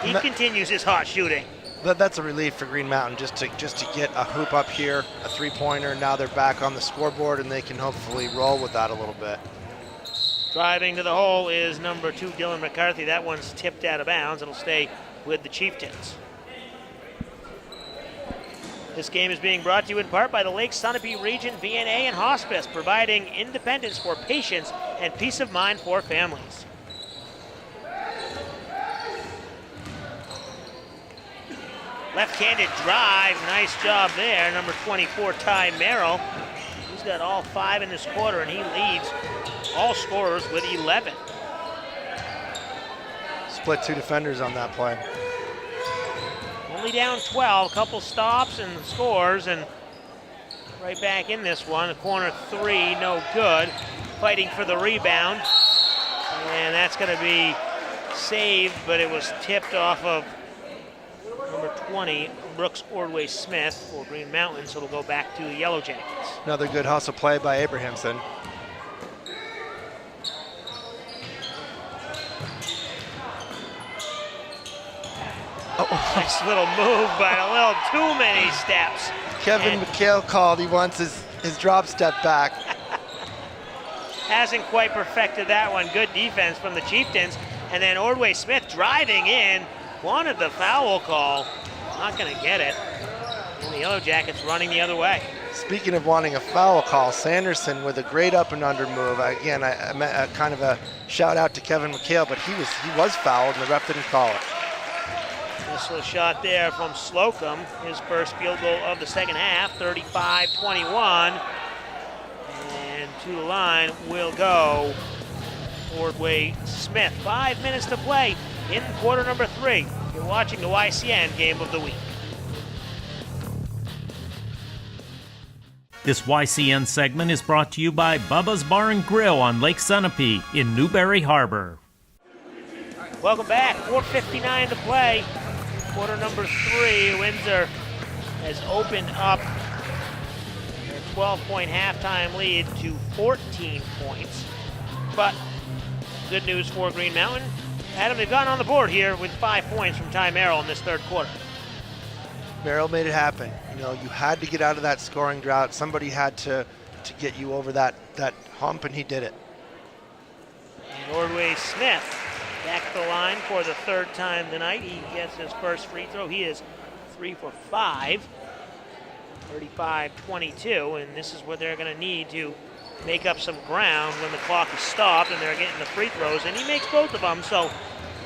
He continues his hot shooting. That's a relief for Green Mountain just to get a hoop up here, a three-pointer. Now they're back on the scoreboard and they can hopefully roll with that a little bit. Driving to the hole is number 2, Dylan McCarthy. That one's tipped out of bounds. It'll stay with the Chieftains. This game is being brought to you in part by the Lake Sunapee Region VNA and Hospice, providing independence for patients and peace of mind for families. Left-handed drive, nice job there. Number 24, Ty Merrill. He's got all 5 in this quarter, and he leads all scorers with 11. Split 2 defenders on that play. Only down 12, a couple stops and scores, and right back in this one. A corner 3, no good. Fighting for the rebound, and that's going to be saved, but it was tipped off of number 20, Brooks Ordway Smith for Green Mountain, so it'll go back to the Yellow Jackets. Another good hustle play by Abrahamson. Nice little move, but a little too many steps. Kevin McHale called. He wants his drop step back. Hasn't quite perfected that one. Good defense from the Chieftains. And then Ordway Smith driving in. Wanted the foul call. Not going to get it. And the Yellow Jackets running the other way. Speaking of wanting a foul call, Sanderson with a great up and under move. Again, I meant kind of a shout out to Kevin McHale, but he was fouled and the ref didn't call it. This was a shot there from Slocum, his first field goal of the second half, 35-21. And to the line will go Ordway Smith. 5 minutes to play in quarter number 3. You're watching the YCN game of the week. This YCN segment is brought to you by Bubba's Bar and Grill on Lake Sunapee in Newberry Harbor. Welcome back. 4:59 to play. Quarter number 3, Windsor has opened up their 12-point halftime lead to 14 points. But good news for Green Mountain. Adam, they've gone on the board here with 5 points from Ty Merrill in this third quarter. Merrill made it happen. You know, you had to get out of that scoring drought. Somebody had to to get you over that hump, and he did it. And Ordway Smith back to the line for the third time tonight. He gets his first free throw. He is 3 for 5, 35-22, and this is what they're going to need to make up some ground when the clock is stopped and they're getting the free throws, and he makes both of them, so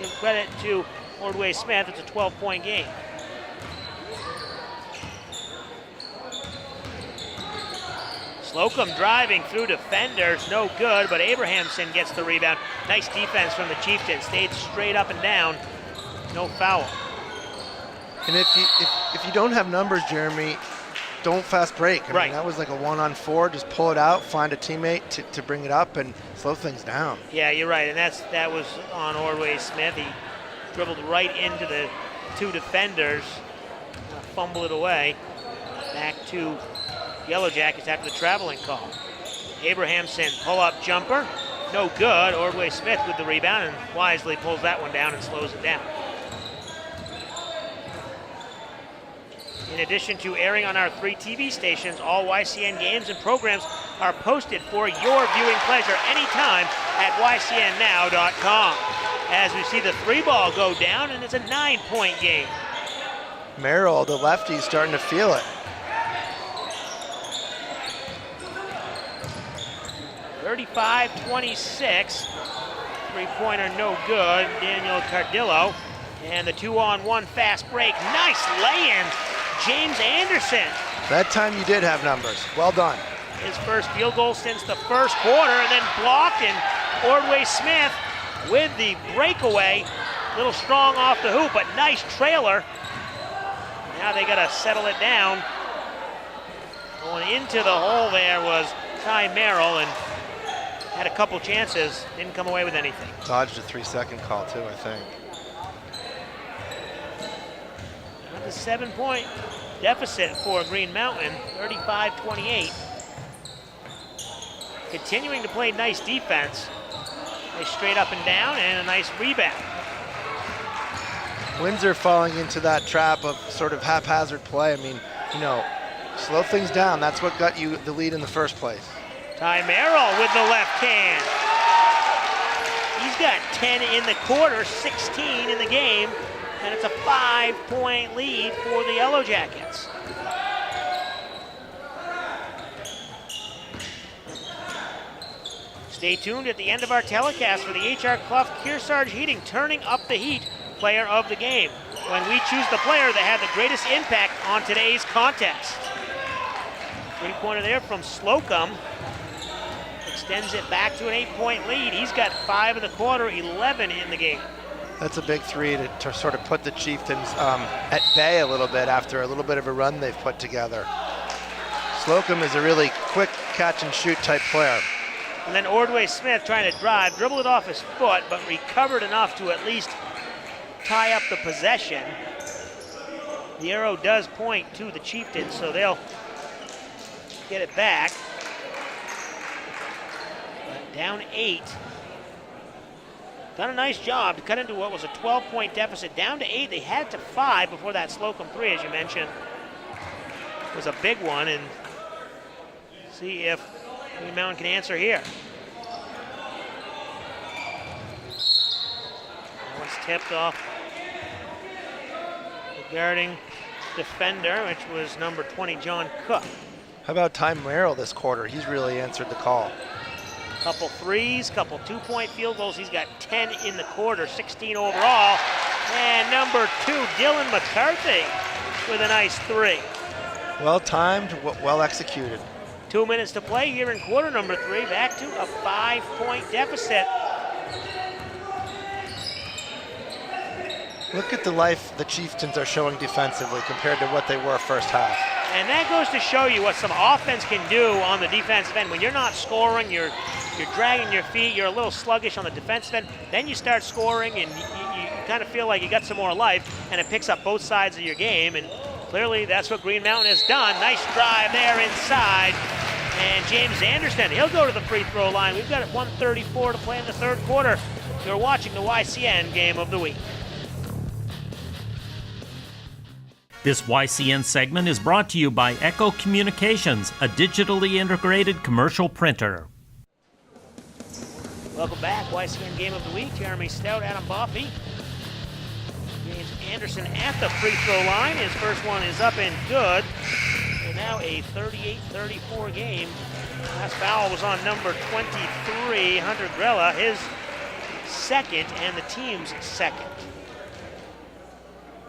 give credit to Ordway Smith. It's a 12-point game. Slocum driving through defenders, no good, but Abrahamson gets the rebound. Nice defense from the Chieftains. Stayed straight up and down, no foul. And if you don't have numbers, Jeremy, don't fast break. I mean, that was like a 1-on-4. Just pull it out, find a teammate to bring it up, and slow things down. Yeah, you're right, and that was on Ordway Smith. He dribbled right into the two defenders, fumble it away. Back to Yellow Jackets after the traveling call. Abrahamson pull-up jumper, no good. Ordway Smith with the rebound and wisely pulls that one down and slows it down. In addition to airing on our 3 TV stations, all YCN games and programs are posted for your viewing pleasure anytime at ycnnow.com. As we see the 3-ball go down, and it's a 9-point game. Merrill, the lefty, starting to feel it. 35-26. Three-pointer no good. Daniel Cardillo. And the 2-on-1 fast break. Nice lay-in. James Anderson. That time you did have numbers. Well done. His first field goal since the first quarter, and then blocked, and Ordway Smith with the breakaway. A little strong off the hoop, but nice trailer. Now they got to settle it down. Going into the hole there was Ty Merrill, and had a couple chances, didn't come away with anything. Dodged a 3-second call too, I think. A 7-point deficit for Green Mountain, 35-28. Continuing to play nice defense. Nice straight up and down, and a nice rebound. Windsor falling into that trap of sort of haphazard play. I mean, slow things down. That's what got you the lead in the first place. Ty Merrill with the left hand. He's got 10 in the quarter, 16 in the game, and it's a 5-point lead for the Yellow Jackets. Stay tuned at the end of our telecast for the H.R. Clough Kearsarge Heating Turning Up the Heat Player of the Game, when we choose the player that had the greatest impact on today's contest. Three-pointer there from Slocum. Extends it back to an 8-point lead. He's got 5 in the quarter, 11 in the game. That's a big three to sort of put the Chieftains at bay a little bit after a little bit of a run they've put together. Slocum is a really quick catch-and-shoot type player. And then Ordway Smith trying to drive, dribbled it off his foot, but recovered enough to at least tie up the possession. The arrow does point to the Chieftains, so they'll get it back. But down 8. Done a nice job to cut into what was a 12-point deficit. Down to 8. They had to 5 before that Slocum 3, as you mentioned. It was a big one, and see if Green Mountain can answer here. That one's tipped off the guarding defender, which was number 20, John Cook. How about Ty Merrill this quarter? He's really answered the call. Couple threes, couple 2-point field goals. He's got 10 in the quarter, 16 overall. And number 2, Dylan McCarthy with a nice 3. Well timed, well executed. 2 minutes to play here in quarter number 3. Back to a 5-point deficit. Look at the life the Chieftains are showing defensively compared to what they were first half. And that goes to show you what some offense can do on the defensive end. When you're not scoring, you're dragging your feet, you're a little sluggish on the defensive end, then you start scoring and you kind of feel like you got some more life, and it picks up both sides of your game, and clearly that's what Green Mountain has done. Nice drive there inside, and James Anderson, he'll go to the free throw line. We've got 1:34 to play in the third quarter. You're watching the YCN Game of the Week. This YCN segment is brought to you by Echo Communications, a digitally integrated commercial printer. Welcome back. YCN Game of the Week. Jeremy Stout, Adam Boffey. James Anderson at the free throw line. His first one is up and good. And now a 38-34 game. Last foul was on number 23, Hunter Grella, his second and the team's second.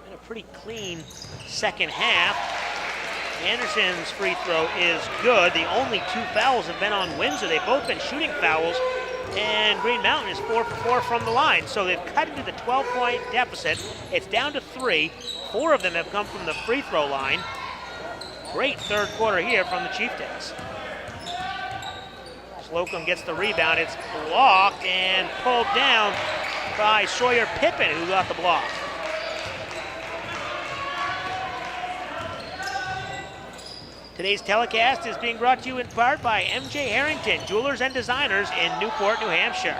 And a pretty clean second half. Anderson's free throw is good. The only two fouls have been on Windsor. They've both been shooting fouls. And Green Mountain is 4 for 4 from the line. So they've cut into the 12-point deficit. It's down to 3. 4 of them have come from the free throw line. Great third quarter here from the Chieftains. Slocum gets the rebound. It's blocked and pulled down by Sawyer Pippin, who got the block. Today's telecast is being brought to you in part by MJ Harrington, Jewelers and Designers in Newport, New Hampshire.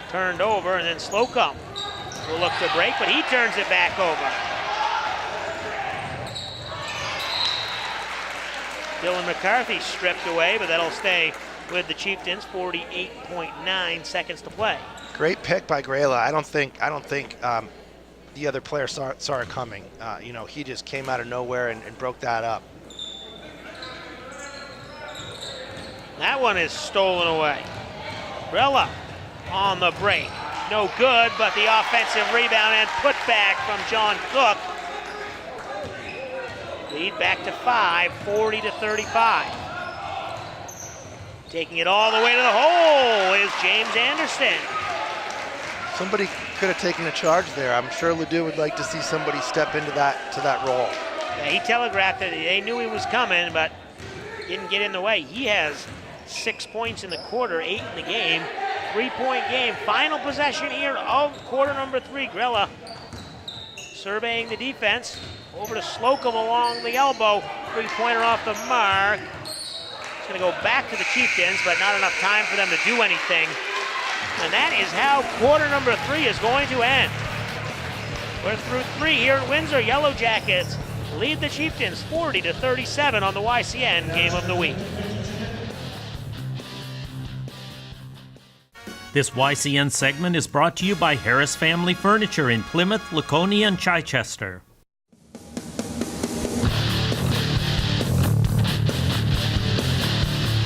Turned over, and then Slocum will look to break, but he turns it back over. Dylan McCarthy stripped away, but that'll stay with the Chieftains. 48.9 seconds to play. Great pick by Grela. I don't think the other player saw it coming. He just came out of nowhere and broke that up. That one is stolen away. Grella on the break. No good, but the offensive rebound and putback from John Cook. Lead back to 5, 40-35. Taking it all the way to the hole is James Anderson. Somebody could have taken a charge there. I'm sure Ledoux would like to see somebody step into that role. Yeah, he telegraphed it. They knew he was coming, but didn't get in the way. He has 6 points in the quarter, 8 in the game. 3-point game. Final possession here of quarter number 3. Grella surveying the defense. Over to Slocum along the elbow. 3-pointer off the mark. It's going to go back to the Chieftains, but not enough time for them to do anything. And that is how quarter number 3 is going to end. We're through 3 here at Windsor. Yellow Jackets lead the Chieftains 40-37 on the YCN Game of the Week. This YCN segment is brought to you by Harris Family Furniture in Plymouth, Laconia, and Chichester.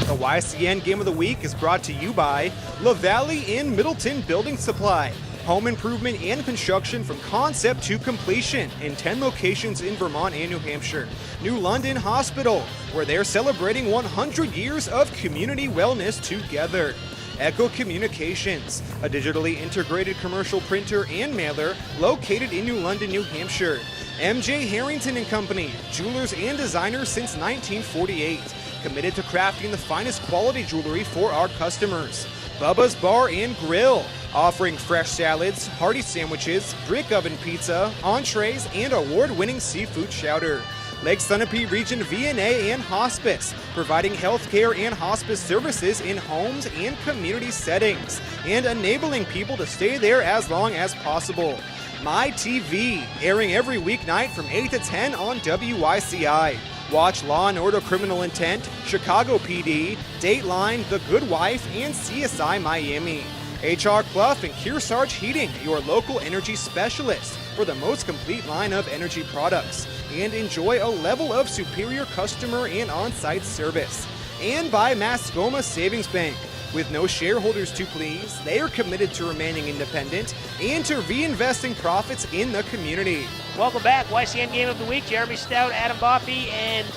The YCN Game of the Week is brought to you by La Valley in Middleton Building Supply. Home improvement and construction from concept to completion in 10 locations in Vermont and New Hampshire. New London Hospital, where they're celebrating 100 years of community wellness together. Echo Communications, a digitally integrated commercial printer and mailer located in New London, New Hampshire. MJ Harrington and Company, jewelers and designers since 1948. Committed to crafting the finest quality jewelry for our customers. Bubba's Bar and Grill, offering fresh salads, hearty sandwiches, brick oven pizza, entrees, and award-winning seafood chowder. Lake Sunapee Region VNA and Hospice, providing healthcare and hospice services in homes and community settings, and enabling people to stay there as long as possible. My TV, airing every weeknight from 8 to 10 on WYCI. Watch Law & Order Criminal Intent, Chicago PD, Dateline, The Good Wife, and CSI Miami. HR Clough and Kearsarge Heating, your local energy specialist for the most complete line of energy products. And enjoy a level of superior customer and on-site service. And by Mascoma Savings Bank. With no shareholders to please, they are committed to remaining independent and to reinvesting profits in the community. Welcome back. YCN Game of the Week. Jeremy Stout, Adam Boffey, and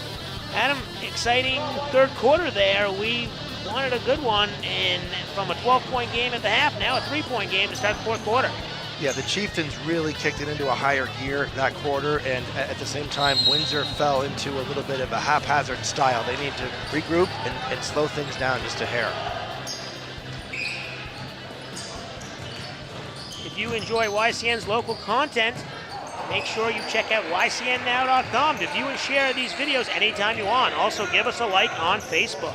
Adam, exciting third quarter there. We wanted a good one, and from a 12-point game at the half, now a 3-point game to start the fourth quarter. Yeah, the Chieftains really kicked it into a higher gear that quarter, and at the same time, Windsor fell into a little bit of a haphazard style. They need to regroup and slow things down just a hair. If you enjoy YCN's local content, make sure you check out ycnnow.com to view and share these videos anytime you want. Also, give us a like on Facebook.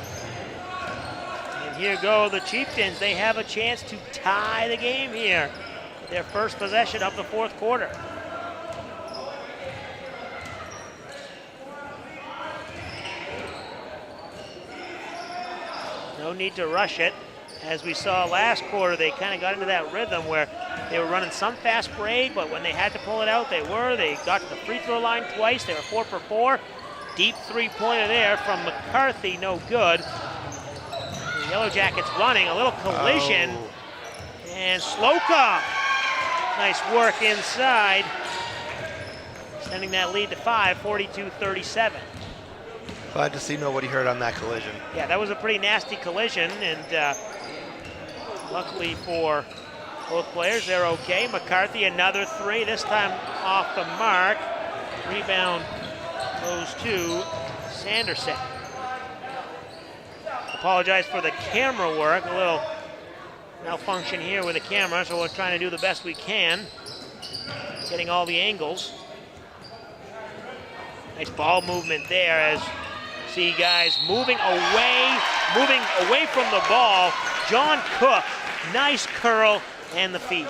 And here go the Chieftains. They have a chance to tie the game here with their first possession of the fourth quarter. No need to rush it. As we saw last quarter, they kind of got into that rhythm where they were running some fast break, but when they had to pull it out, they were. They got to the free throw line twice. They were 4 for 4. Deep three-pointer there from McCarthy, no good. The Yellow Jackets running, a little collision. And Slocum, nice work inside. Extending that lead to 5, 42-37. Glad to see nobody hurt on that collision. Yeah, that was a pretty nasty collision, and luckily for both players, they're okay. McCarthy, another three, this time off the mark. Rebound goes to Sanderson. Apologize for the camera work, a little malfunction here with the camera, so we're trying to do the best we can, getting all the angles. Nice ball movement there as see guys moving away from the ball. John Cook, nice curl and the feed.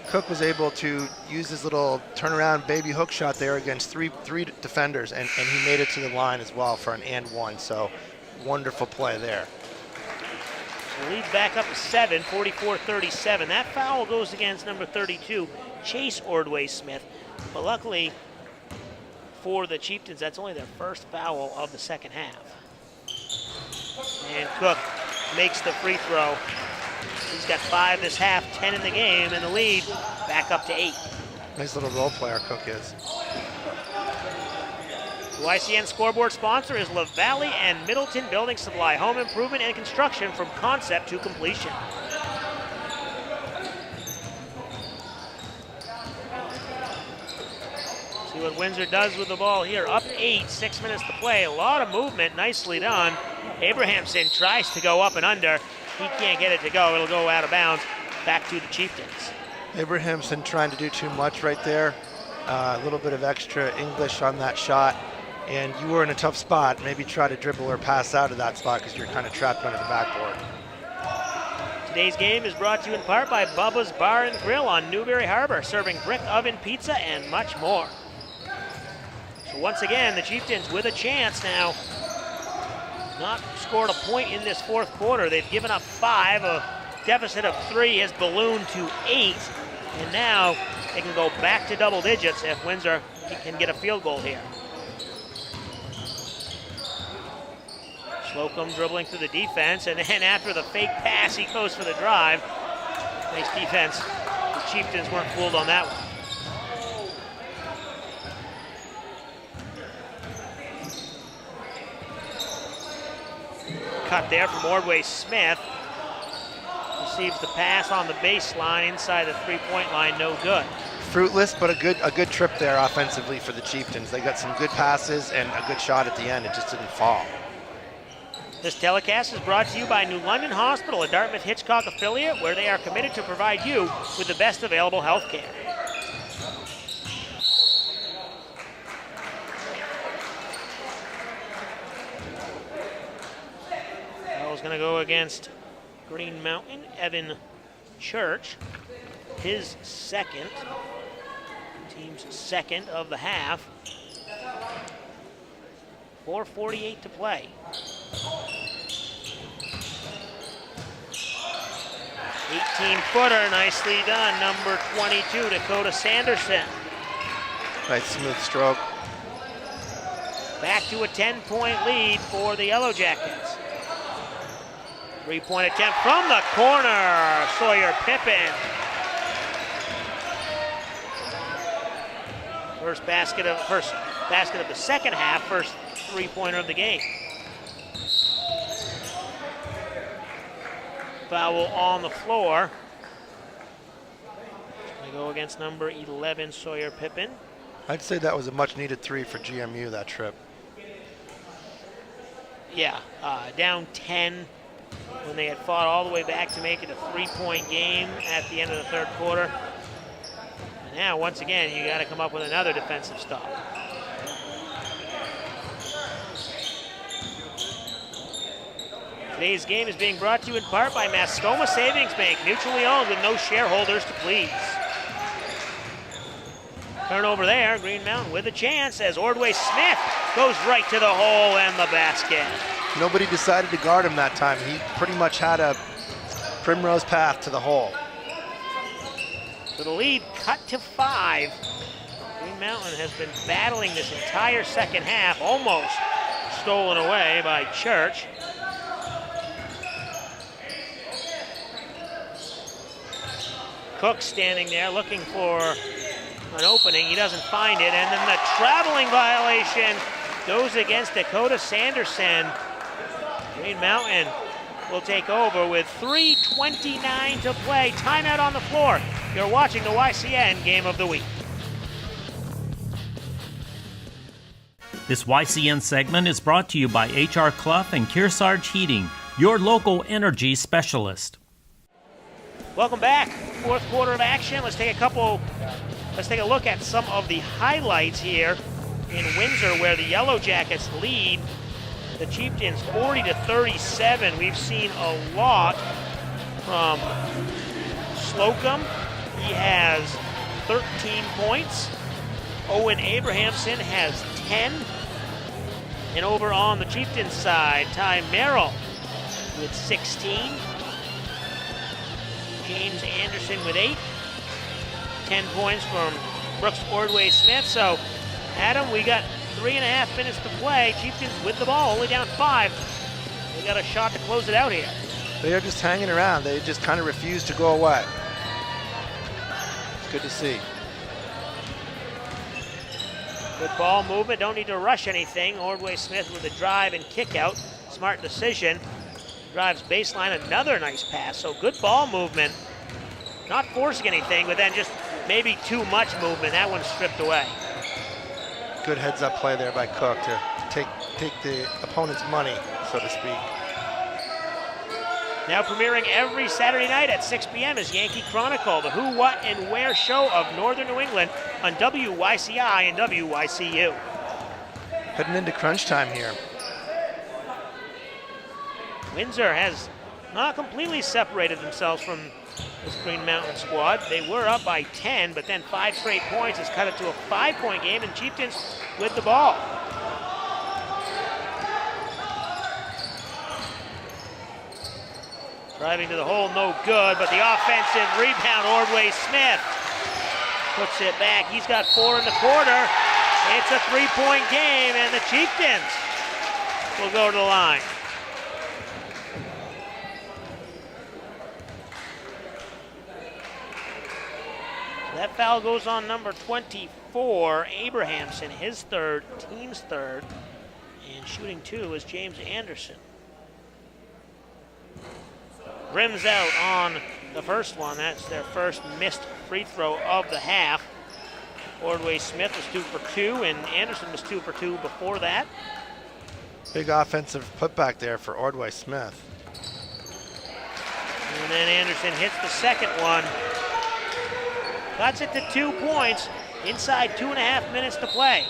Cook was able to use his little turnaround baby hook shot there against three defenders, and he made it to the line as well for an and one. So wonderful play there. So lead back up to 7, 44-37. That foul goes against number 32, Chase Ordway-Smith. But luckily for the Chieftains, that's only their first foul of the second half. And Cook makes the free throw. He's got 5 this half, 10 in the game, and the lead back up to 8. Nice little role player Cook is. The YCN scoreboard sponsor is LaValle and Middleton Building Supply, home improvement and construction from concept to completion. See what Windsor does with the ball here. Up 8, 6 minutes to play. A lot of movement, nicely done. Abrahamson tries to go up and under. He can't get it to go. It'll go out of bounds. Back to the Chieftains. Abrahamson trying to do too much right there. A little bit of extra English on that shot. And you were in a tough spot. Maybe try to dribble or pass out of that spot because you're kind of trapped under the backboard. Today's game is brought to you in part by Bubba's Bar and Grill on Newberry Harbor, serving brick oven pizza and much more. So once again, the Chieftains with a chance now. Not scored a point in this fourth quarter. They've given up 5. A deficit of 3 has ballooned to 8. And now they can go back to double digits if Windsor can get a field goal here. Slocum dribbling through the defense, and then after the fake pass, he goes for the drive. Nice defense. The Chieftains weren't fooled on that one. Cut there from Ordway-Smith. Receives the pass on the baseline inside the three-point line, no good. Fruitless, but a good trip there offensively for the Chieftains. They got some good passes and a good shot at the end. It just didn't fall. This telecast is brought to you by New London Hospital, a Dartmouth Hitchcock affiliate, where they are committed to provide you with the best available health care. Ball's going to go against Green Mountain. Evan Church, his second, team's second of the half. 4:48 to play. 18-footer, nicely done. Number 22, Dakota Sanderson. Nice smooth stroke. Back to a 10-point lead for the Yellow Jackets. 3-point attempt from the corner. Sawyer Pippin. First basket of the second half, first three-pointer of the game. Foul on the floor. We go against number 11, Sawyer Pippin. I'd say that was a much-needed 3 for GMU that trip. Yeah, down 10 when they had fought all the way back to make it a 3-point game at the end of the third quarter. And now, once again, you got to come up with another defensive stop. Today's game is being brought to you in part by Mascoma Savings Bank, mutually owned with no shareholders to please. Turnover there, Green Mountain with a chance as Ordway-Smith goes right to the hole and the basket. Nobody decided to guard him that time. He pretty much had a primrose path to the hole. So the lead cut to 5. Green Mountain has been battling this entire second half, almost stolen away by Church. Cook standing there looking for an opening. He doesn't find it, and then the traveling violation goes against Dakota Sanderson. Green Mountain will take over with 3:29 to play. Timeout on the floor. You're watching the YCN Game of the Week. This YCN segment is brought to you by H.R. Clough and Kearsarge Heating, your local energy specialist. Welcome back. Fourth quarter of action. Let's take a look at some of the highlights here in Windsor, where the Yellow Jackets lead the Chieftains 40-37. We've seen a lot from Slocum. He has 13 points. Owen Abrahamson has 10. And over on the Chieftains side, Ty Merrill with 16. James Anderson with 8. 10 points from Brooks Ordway-Smith. So, Adam, we got 3.5 minutes to play. Chieftains with the ball, only down 5. They got a shot to close it out here. They are just hanging around. They just kind of refuse to go away. It's good to see. Good ball movement. Don't need to rush anything. Ordway-Smith with a drive and kick out. Smart decision. Drives baseline. Another nice pass. So good ball movement. Not forcing anything, but then just maybe too much movement. That one's stripped away. Good heads-up play there by Cook to take the opponent's money, so to speak. Now premiering every Saturday night at 6 p.m. is Yankee Chronicle, the who, what, and where show of Northern New England on WYCI and WYCU. Heading into crunch time here. Windsor has not completely separated themselves from this Green Mountain squad. They were up by 10, but then 5 straight points has cut it to a 5-point game, and Chieftains with the ball. Driving to the hole, no good, but the offensive rebound, Ordway-Smith puts it back. He's got 4 in the quarter. It's a 3-point game, and the Chieftains will go to the line. That foul goes on number 24, Abrahamson, his third, team's third. And shooting 2 is James Anderson. Rims out on the first one. That's their first missed free throw of the half. Ordway-Smith was 2 for 2, and Anderson was 2 for 2 before that. Big offensive putback there for Ordway-Smith. And then Anderson hits the second one. Cuts it to 2 points, inside 2.5 minutes to play.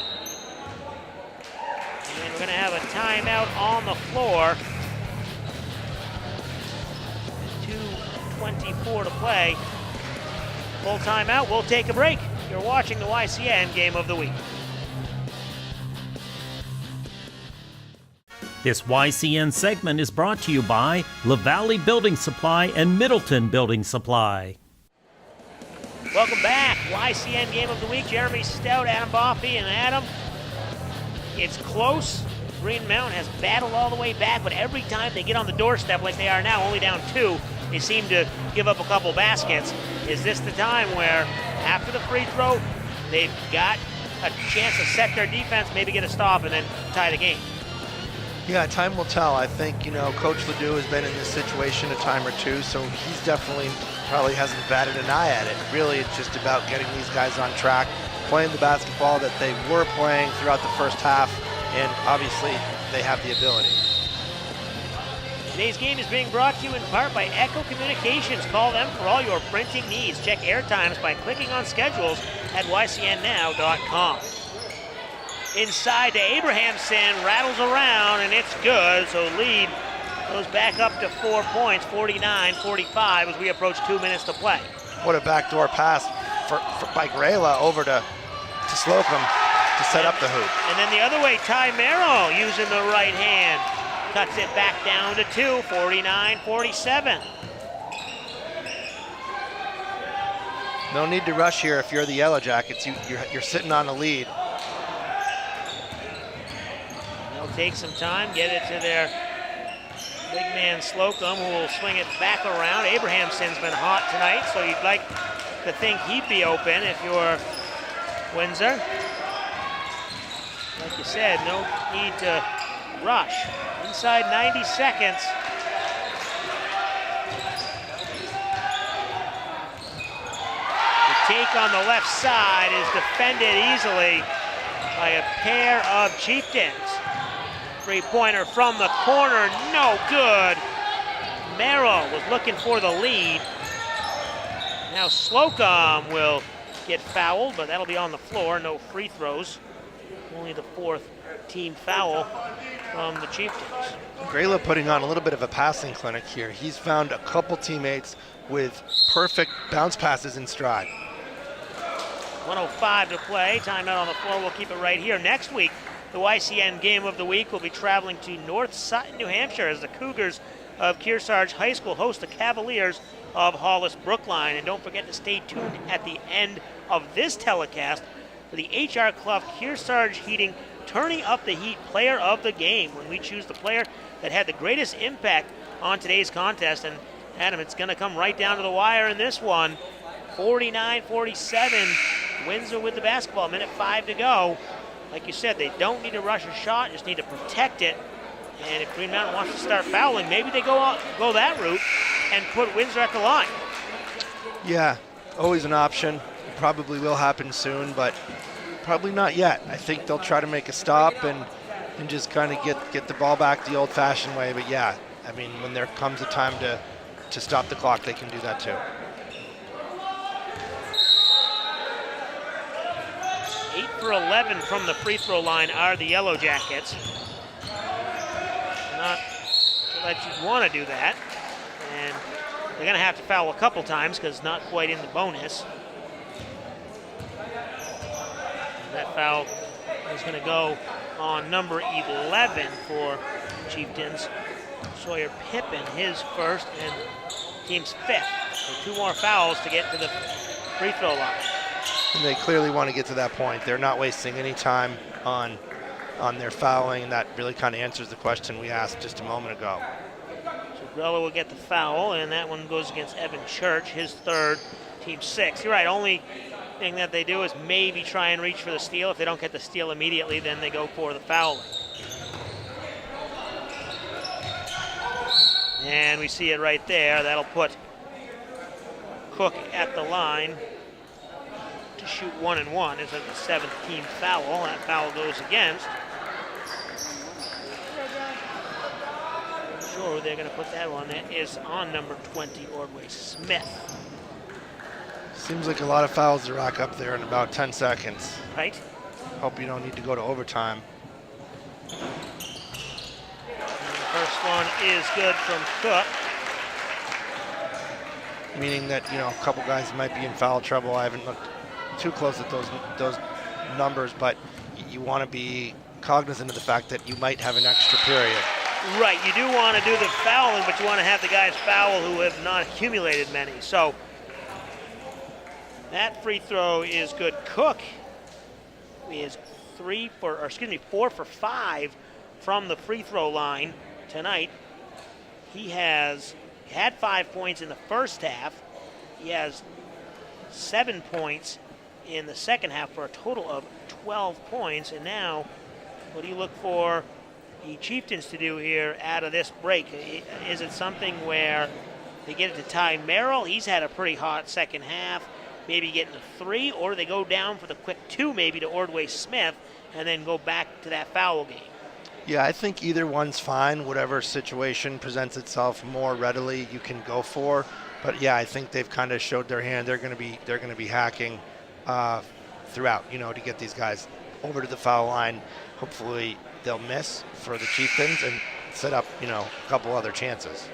And we're going to have a timeout on the floor. 2:24 to play. Full timeout, we'll take a break. You're watching the YCN Game of the Week. This YCN segment is brought to you by LaValley Building Supply and Middleton Building Supply. Welcome back. YCN Game of the Week. Jeremy Stout, Adam Boffey, and Adam. It's close. Green Mountain has battled all the way back, but every time they get on the doorstep like they are now, only down 2, they seem to give up a couple baskets. Is this the time where, after the free throw, they've got a chance to set their defense, maybe get a stop, and then tie the game? Yeah, time will tell. I think, Coach Ledoux has been in this situation a time or two, so he's definitely probably hasn't batted an eye at it. Really, it's just about getting these guys on track, playing the basketball that they were playing throughout the first half, and obviously they have the ability. Today's game is being brought to you in part by Echo Communications. Call them for all your printing needs. Check air times by clicking on schedules at ycnnow.com. Inside to Abrahamson, rattles around, and it's good. So lead goes back up to 4 points, 49-45 as we approach 2 minutes to play. What a backdoor pass by Grayla over to Slocum to set up the hoop. And then the other way, Ty Merrill using the right hand. cuts it back down to 2, 49-47. No need to rush here if you're the Yellow Jackets. You're sitting on a lead. They'll take some time, get it to their big man Slocum, who will swing it back around. Abrahamson's been hot tonight, so you'd like to think he'd be open if you're Windsor. Like you said, no need to rush. Inside 90 seconds. The take on the left side is defended easily by a pair of Chieftains. Three-pointer from the corner, no good. Merrill was looking for the lead. Now Slocum will get fouled, but that'll be on the floor, no free throws. Only the 4th team foul from the Chieftains. Grayla putting on a little bit of a passing clinic here. He's found a couple teammates with perfect bounce passes in stride. 1:05 to play, timeout on the floor, we'll keep it right here. Next week, the YCN Game of the Week will be traveling to North Sutton, New Hampshire, as the Cougars of Kearsarge High School host the Cavaliers of Hollis Brookline. And don't forget to stay tuned at the end of this telecast for the HR Clough Kearsarge Heating Turning Up the Heat Player of the Game, when we choose the player that had the greatest impact on today's contest. And Adam, it's going to come right down to the wire in this one. 49-47, Windsor with the basketball, 1:05 to go. Like you said, they don't need to rush a shot, just need to protect it. And if Green Mountain wants to start fouling, maybe they go that route and put Windsor at the line. Yeah, always an option. It probably will happen soon, but probably not yet. I think they'll try to make a stop and just kind of get the ball back the old-fashioned way. But yeah, I mean, when there comes a time to stop the clock, they can do that too. 8 for 11 from the free throw line are the Yellow Jackets. Not that you'd want to do that. And they're going to have to foul a couple times because not quite in the bonus. And that foul is going to go on number 11 for Chieftains. Sawyer Pippin, his first and team's 5th. So 2 more fouls to get to the free throw line. And they clearly want to get to that point. They're not wasting any time on their fouling, and that really kind of answers the question we asked just a moment ago. So Grella will get the foul, and that one goes against Evan Church, his 3rd, team 6. You're right, only thing that they do is maybe try and reach for the steal. If they don't get the steal immediately, then they go for the fouling. And we see it right there. That'll put Cook at the line to shoot 1 and 1. It's the 7th team foul. That foul goes against. Sure, they're going to put that one. That is on number 20, Ordway Smith. Seems like a lot of fouls to rack up there in about 10 seconds. Right. Hope you don't need to go to overtime. And the first one is good from Cook. Meaning that, you know, a couple guys might be in foul trouble. I haven't looked too close at those numbers, but you want to be cognizant of the fact that you might have an extra period. Right, you do want to do the fouling, but you want to have the guys foul who have not accumulated many. So that free throw is good. Cook is 4 for 5 from the free throw line tonight. He had 5 points in the first half. He has 7 points in the second half for a total of 12 points. And now, what do you look for the Chieftains to do here out of this break? Is it something where they get it to Ty Merrill? He's had a pretty hot second half. Maybe getting a 3, or they go down for the quick 2 maybe to Ordway Smith and then go back to that foul game. Yeah, I think either one's fine. Whatever situation presents itself more readily, you can go for. But yeah, I think they've kind of showed their hand. They're going to be hacking throughout, you know, to get these guys over to the foul line. Hopefully they'll miss for the Chieftains and set up, you know, a couple other chances.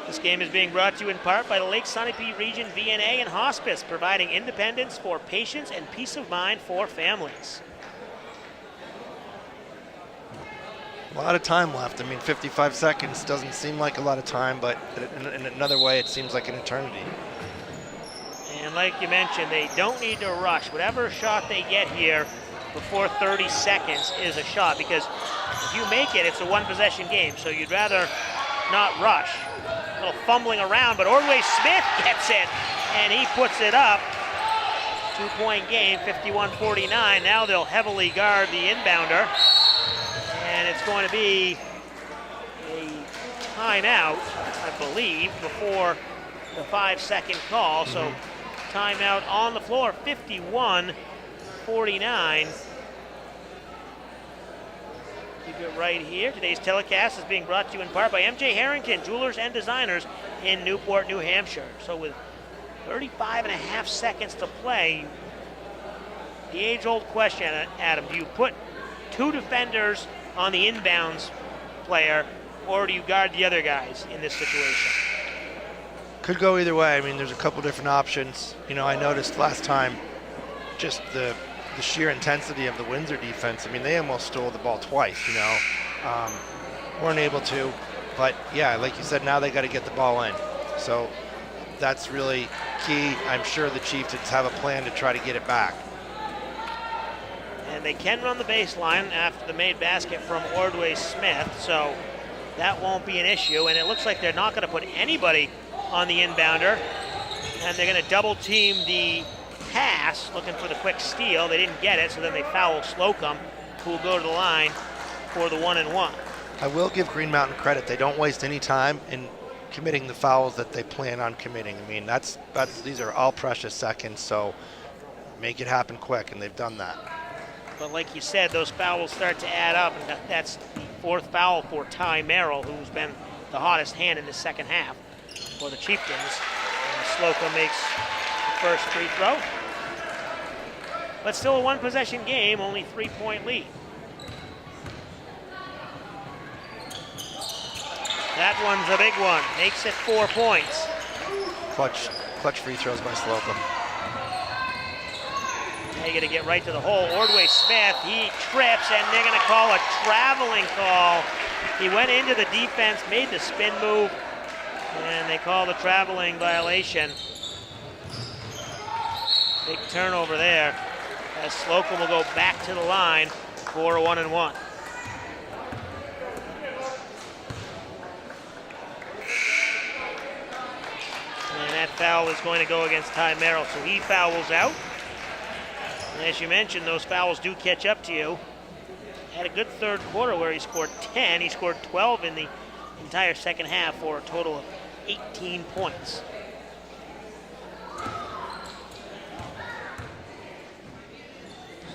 This game is being brought to you in part by the Lake Sunapee Region VNA and Hospice, providing independence for patients and peace of mind for families. A lot of time left. I mean, 55 seconds doesn't seem like a lot of time, but in another way, it seems like an eternity. And like you mentioned, they don't need to rush. Whatever shot they get here before 30 seconds is a shot, because if you make it, it's a one-possession game, so you'd rather not rush. A little fumbling around, but Ordway Smith gets it, and he puts it up. 2-point game, 51-49. Now they'll heavily guard the inbounder, and it's going to be a timeout, I believe, before the 5-second call. So timeout on the floor, 51-49. Keep it right here. Today's telecast is being brought to you in part by MJ Harrington, Jewelers and Designers in Newport, New Hampshire. So with 35 and a half seconds to play, the age-old question, Adam, do you put two defenders on the inbounds player, or do you guard the other guys in this situation? Could go either way. I mean, there's a couple different options. You know, I noticed last time just the sheer intensity of the Windsor defense. I mean, they almost stole the ball twice, you know. Weren't able to, but yeah, like you said, now they got to get the ball in. So that's really key. I'm sure the Chieftains have a plan to try to get it back. And they can run the baseline after the made basket from Ordway Smith, so that won't be an issue. And it looks like they're not going to put anybody on the inbounder, and they're going to double team the pass, looking for the quick steal. They didn't get it, so then they foul Slocum, who will go to the line for the 1-and-1. I will give Green Mountain credit. They don't waste any time in committing the fouls that they plan on committing. I mean, these are all precious seconds, so make it happen quick, and they've done that. But like you said, those fouls start to add up, and that's the fourth foul for Ty Merrill, who's been the hottest hand in the second half for the Chieftains. And Slocum makes the first free throw. But still a one-possession game, only 3-point lead. That one's a big one, makes it 4 points. Clutch free throws by Slocum. They got to get right to the hole. Ordway Smith, he trips, and they're going to call a traveling call. He went into the defense, made the spin move, and they call the traveling violation. Big turnover there, as Slocum will go back to the line for a 1-and-1. And that foul is going to go against Ty Merrill, so he fouls out. And as you mentioned, those fouls do catch up to you. Had a good third quarter where he scored 10. He scored 12 in the entire second half for a total of 18 points.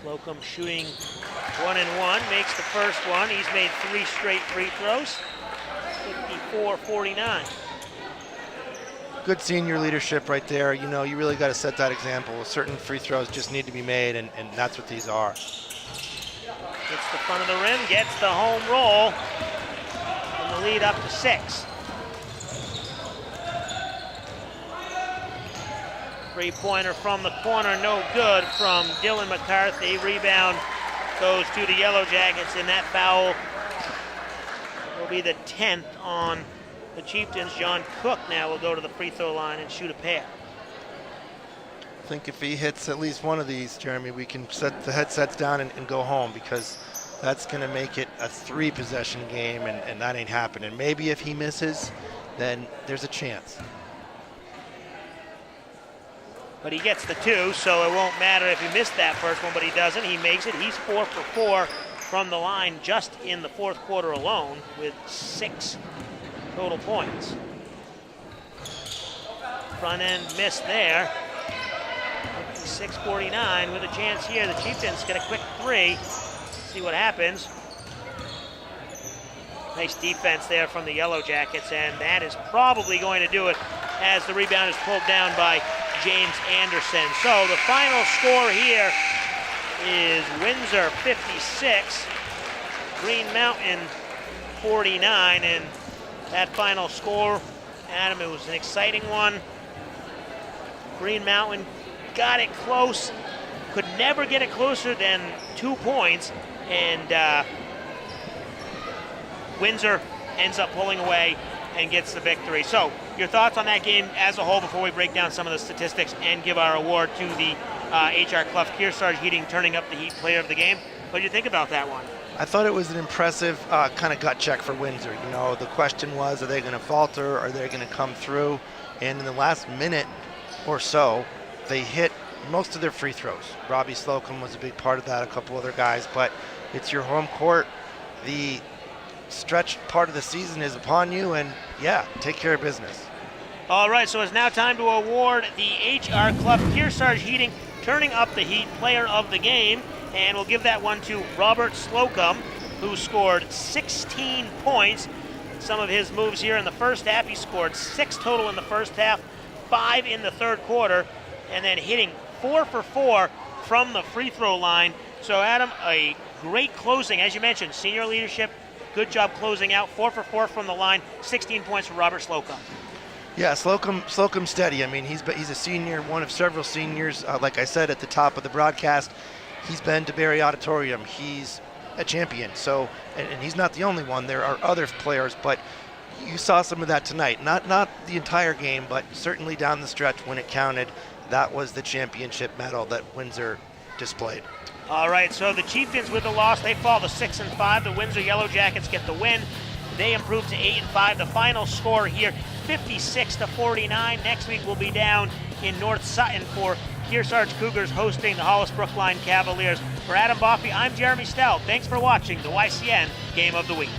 Slocum shooting 1-and-1, makes the first one. He's made 3 straight free throws, 54-49. Good senior leadership right there. You know, you really got to set that example. Certain free throws just need to be made, and that's what these are. Gets the front of the rim, gets the home roll, and the lead up to 6. Three-pointer from the corner, no good from Dylan McCarthy. Rebound goes to the Yellow Jackets, and that foul will be the 10th on the Chieftains. John Cook now will go to the free throw line and shoot a pair. I think if he hits at least one of these, Jeremy, we can set the headsets down and go home, because that's going to make it a 3-possession game, and that ain't happening. Maybe if he misses, then there's a chance. But he gets the 2, so it won't matter if he missed that first one, but he doesn't. He makes it. He's 4 for 4 from the line just in the fourth quarter alone, with 6 total points. Front end miss there. 56-49 with a chance here. The Chieftains get a quick 3. See what happens. Nice defense there from the Yellow Jackets, and that is probably going to do it as the rebound is pulled down by James Anderson. So the final score here is Windsor 56, Green Mountain 49, and that final score, Adam, it was an exciting one. Green Mountain got it close, could never get it closer than 2 points, and Windsor ends up pulling away and gets the victory. So, your thoughts on that game as a whole before we break down some of the statistics and give our award to the H.R. Clough Kearsarge Heating turning up the heat player of the game. What do you think about that one? I thought it was an impressive kind of gut check for Windsor. You know, the question was, are they going to falter? Are they going to come through? And in the last minute or so, they hit most of their free throws. Robbie Slocum was a big part of that, a couple other guys, but it's your home court. The stretch part of the season is upon you, and yeah, take care of business. All right, so it's now time to award the H.R. Clough Kearsarge Heating turning up the heat player of the game, and we'll give that one to Robert Slocum, who scored 16 points. Some of his moves here in the first half, he scored 6 total in the first half, 5 in the third quarter, and then hitting 4 for 4 from the free throw line. So Adam, a great closing, as you mentioned, senior leadership, good job closing out, 4 for 4 from the line, 16 points for Robert Slocum. Yeah, Slocum steady. I mean, he's a senior, one of several seniors. Like I said at the top of the broadcast, he's been to Barry Auditorium. He's a champion. So, and he's not the only one. There are other players, but you saw some of that tonight. Not the entire game, but certainly down the stretch when it counted. That was the championship medal that Windsor displayed. All right, so the Chieftains with the loss, they fall to 6-5. The Windsor Yellow Jackets get the win. They improve to 8-5. The final score here, 56-49. Next week we'll be down in North Sutton for Kearsarge Cougars hosting the Hollis Brookline Cavaliers. For Adam Boffey, I'm Jeremy Stout. Thanks for watching the YCN Game of the Week.